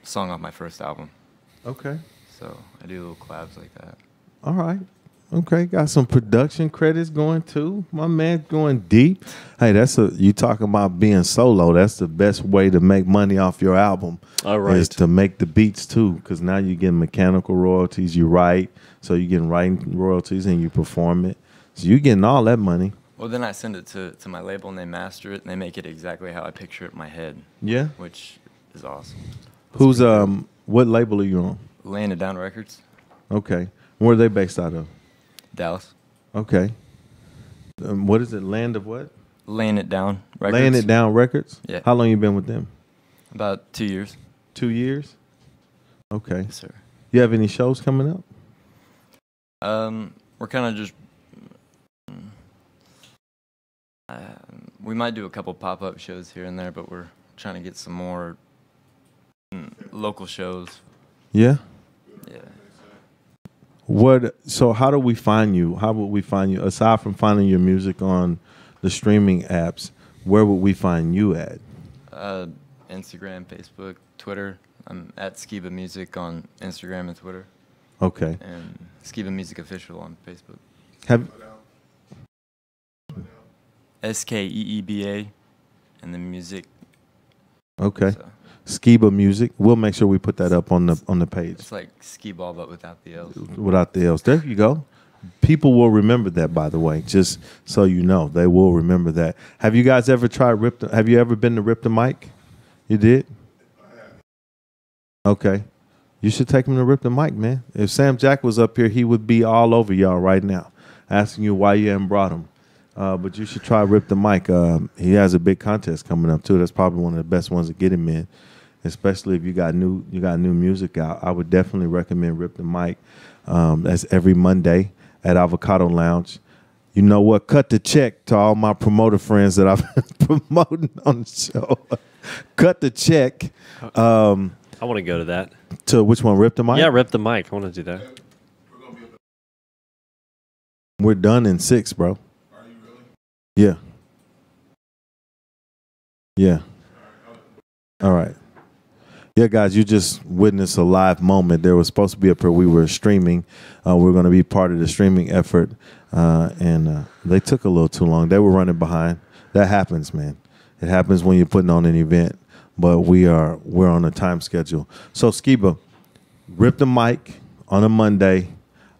song off my first album. Okay. So I do little collabs like that. All right. Okay, got some production credits going too. My man going deep. Hey, you talking about being solo. That's the best way to make money off your album. All right. Is to make the beats too, because now you're getting mechanical royalties. You write, so you're getting writing royalties, and you perform it. So you're getting all that money. Well, then I send it to my label, and they master it, and they make it exactly how I picture it in my head. Yeah. Which is awesome. Who's what label are you on? Laying It Down Records. Okay. Where are they based out of? Dallas. Okay. What is it? Land of what? Laying It Down Records. Laying It Down Records? Yeah. How long you been with them? About 2 years. 2 years? Okay. Yes, sir. You have any shows coming up? We're kind of just... we might do a couple pop-up shows here and there, but we're trying to get some more local shows. Yeah? Yeah. So how do we find you? How would we find you? Aside from finding your music on the streaming apps, where would we find you at? Instagram, Facebook, Twitter. I'm at Skiba Music on Instagram and Twitter. Okay. And Skiba Music Official on Facebook. SKEEBA and the music. Okay. So. Skiba Music. We'll make sure we put that up on the page. It's like skee ball, but without the L's. Without the L's. There you go. People will remember that, by the way. Just so you know, they will remember that. Have you guys ever tried have you ever been to Rip the Mic? You did? Okay. You should take him to Rip the Mic, man. If Sam Jack was up here, he would be all over y'all right now, asking you why you haven't brought him. But you should try Rip the Mic. He has a big contest coming up too. That's probably one of the best ones to get him in, especially if you got new music out. I would definitely recommend Rip the Mic. That's every Monday at Avocado Lounge. You know what? Cut the check to all my promoter friends that I've been promoting on the show. Cut the check. I want to go to that. To which one? Rip the Mic? Yeah, Rip the Mic. I want to do that. We're done in 6, bro. Are you really? Yeah. Yeah. All right. Yeah, guys, you just witnessed a live moment. There was supposed to be up here. We were streaming. We were going to be part of the streaming effort, and they took a little too long. They were running behind. That happens, man. It happens when you're putting on an event, but we're on a time schedule. So, Skiba, Rip the Mic on a Monday.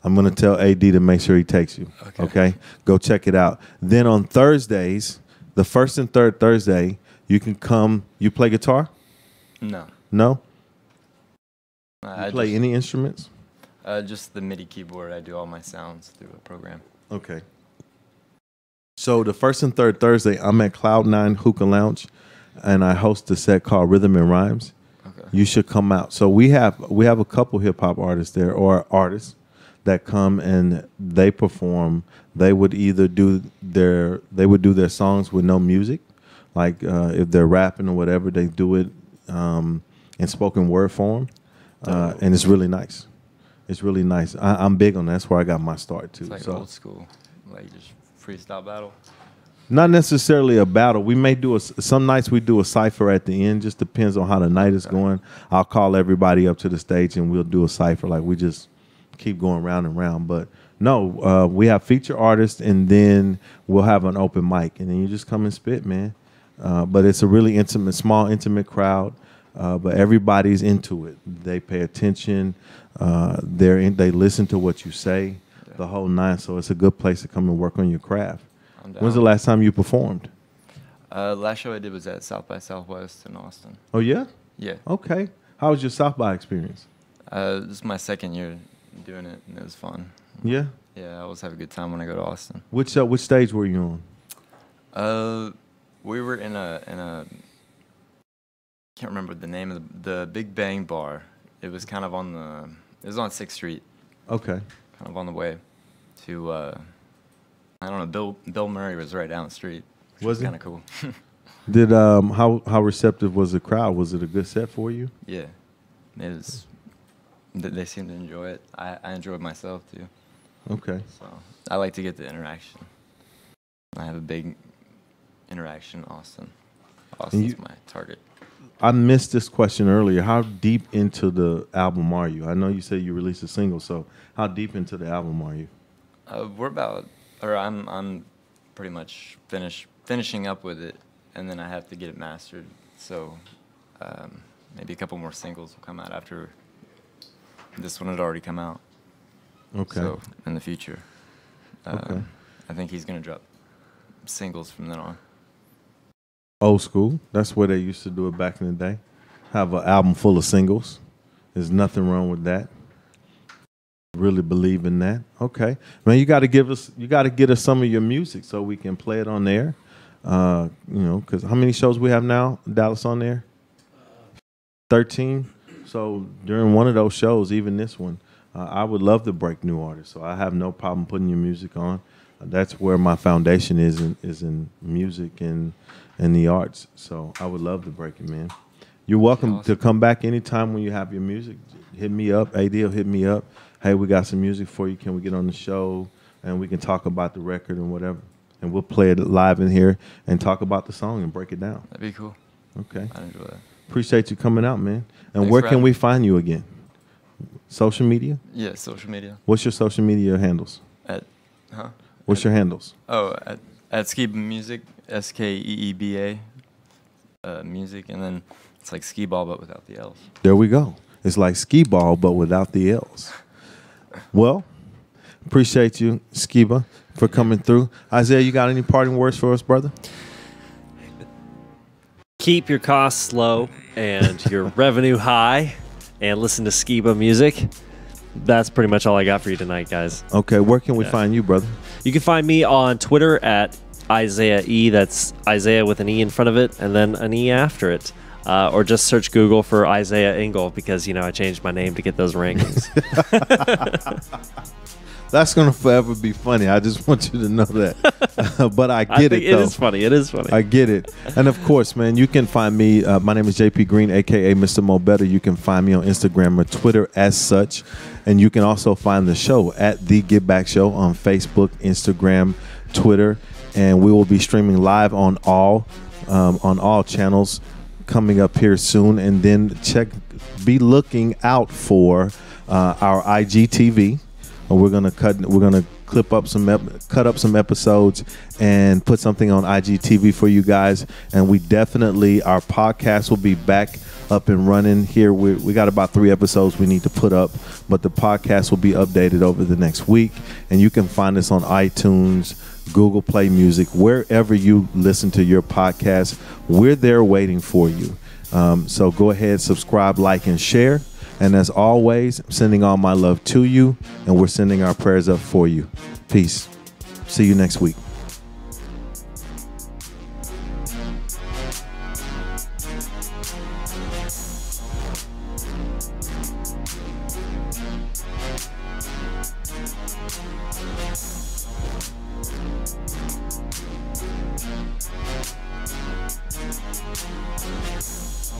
I'm going to tell AD to make sure he takes you. Okay? Go check it out. Then on Thursdays, the first and third Thursday, you can come. You play guitar? No. No? I You play any instruments? Just the MIDI keyboard. I do all my sounds through a program. Okay. So the first and third Thursday, I'm at Cloud9 Hookah Lounge, and I host a set called Rhythm and Rhymes. Okay. You should come out. So we have a couple hip hop artists there, or artists that come and they perform. They would either do their songs with no music, like if they're rapping or whatever, they do it in spoken word form, and it's really nice. It's really nice. I'm big on that. That's where I got my start too. It's like old school, like just freestyle battle. Not necessarily a battle. We may do some nights we do a cipher at the end. Just depends on how the night is going. I'll call everybody up to the stage and we'll do a cipher. Like we just keep going round and round. But no, we have feature artists and then we'll have an open mic and then you just come and spit, man. But it's a really small, intimate crowd. But everybody's into it. They pay attention. They listen to what you say. the whole nine, so it's a good place to come and work on your craft. I'm down. When's the last time you performed? Last show I did was at South by Southwest in Austin. Oh, yeah? Yeah. Okay. How was your South by experience? This is my second year doing it, and it was fun. Yeah? Yeah, I always have a good time when I go to Austin. Which stage were you on? We were in a can't remember the name of the Big Bang Bar. It was kind of on 6th Street. Okay. Kind of on the way to I don't know. Bill Murray was right down the street. Was he? Kind of cool. Did how receptive was the crowd? Was it a good set for you? Yeah, it was. They seemed to enjoy it. I enjoyed myself too. Okay. So I like to get the interaction. I have a big interaction in Austin. Austin's my target. I missed this question earlier. How deep into the album are you? I know you said you released a single, so how deep into the album are you? I'm pretty much finishing up with it, and then I have to get it mastered. So maybe a couple more singles will come out after this one had already come out. Okay. So in the future, okay. I think he's gonna drop singles from then on. Old school. That's where they used to do it back in the day. Have an album full of singles. There's nothing wrong with that. Really believe in that. Okay, man. You got to get us some of your music so we can play it on there. Because how many shows we have now, Dallas, on there? 13. So during one of those shows, even this one, I would love to break new artists. So I have no problem putting your music on. That's where my foundation is in music and the arts. So I would love to break it, man. You're welcome to come back anytime when you have your music. Hit me up. AD will hit me up. Hey, we got some music for you. Can we get on the show? And we can talk about the record and whatever. And we'll play it live in here and talk about the song and break it down. That'd be cool. Okay. I'd enjoy that. Appreciate you coming out, man. And Thanks where for can having we me. find you again? Social media? Yeah, social media. What's your social media handles? What's your handles? Oh, at Skiba Music, SKEEBA music, and then it's like skee ball but without the L's. There we go. It's like skee ball but without the L's. Well, appreciate you, Skiba, for coming through. Isaiah, you got any parting words for us, brother? Keep your costs low and your revenue high, and listen to Skiba music. That's pretty much all I got for you tonight, guys. Okay, where can we find you, brother? You can find me on Twitter at Isaiah E. That's Isaiah with an E in front of it and then an E after it. Or just search Google for Isaiah Engel because, I changed my name to get those rankings. That's going to forever be funny. I just want you to know that. But I get it, though. It is funny. It is funny. I get it. And, of course, man, you can find me. My name is JP Green, a.k.a. Mr. Mo Better. You can find me on Instagram or Twitter as such. And you can also find the show at The Get Back Show on Facebook, Instagram, Twitter. And we will be streaming live on all channels coming up here soon. And then be looking out for our IGTV. We're gonna cut up some episodes and put something on IGTV for you guys. And our podcast will be back up and running here. We got about 3 episodes we need to put up, but the podcast will be updated over the next week. And you can find us on iTunes, Google Play Music, wherever you listen to your podcast. We're there waiting for you. So go ahead, subscribe, like, and share. And as always, I'm sending all my love to you, and we're sending our prayers up for you. Peace. See you next week.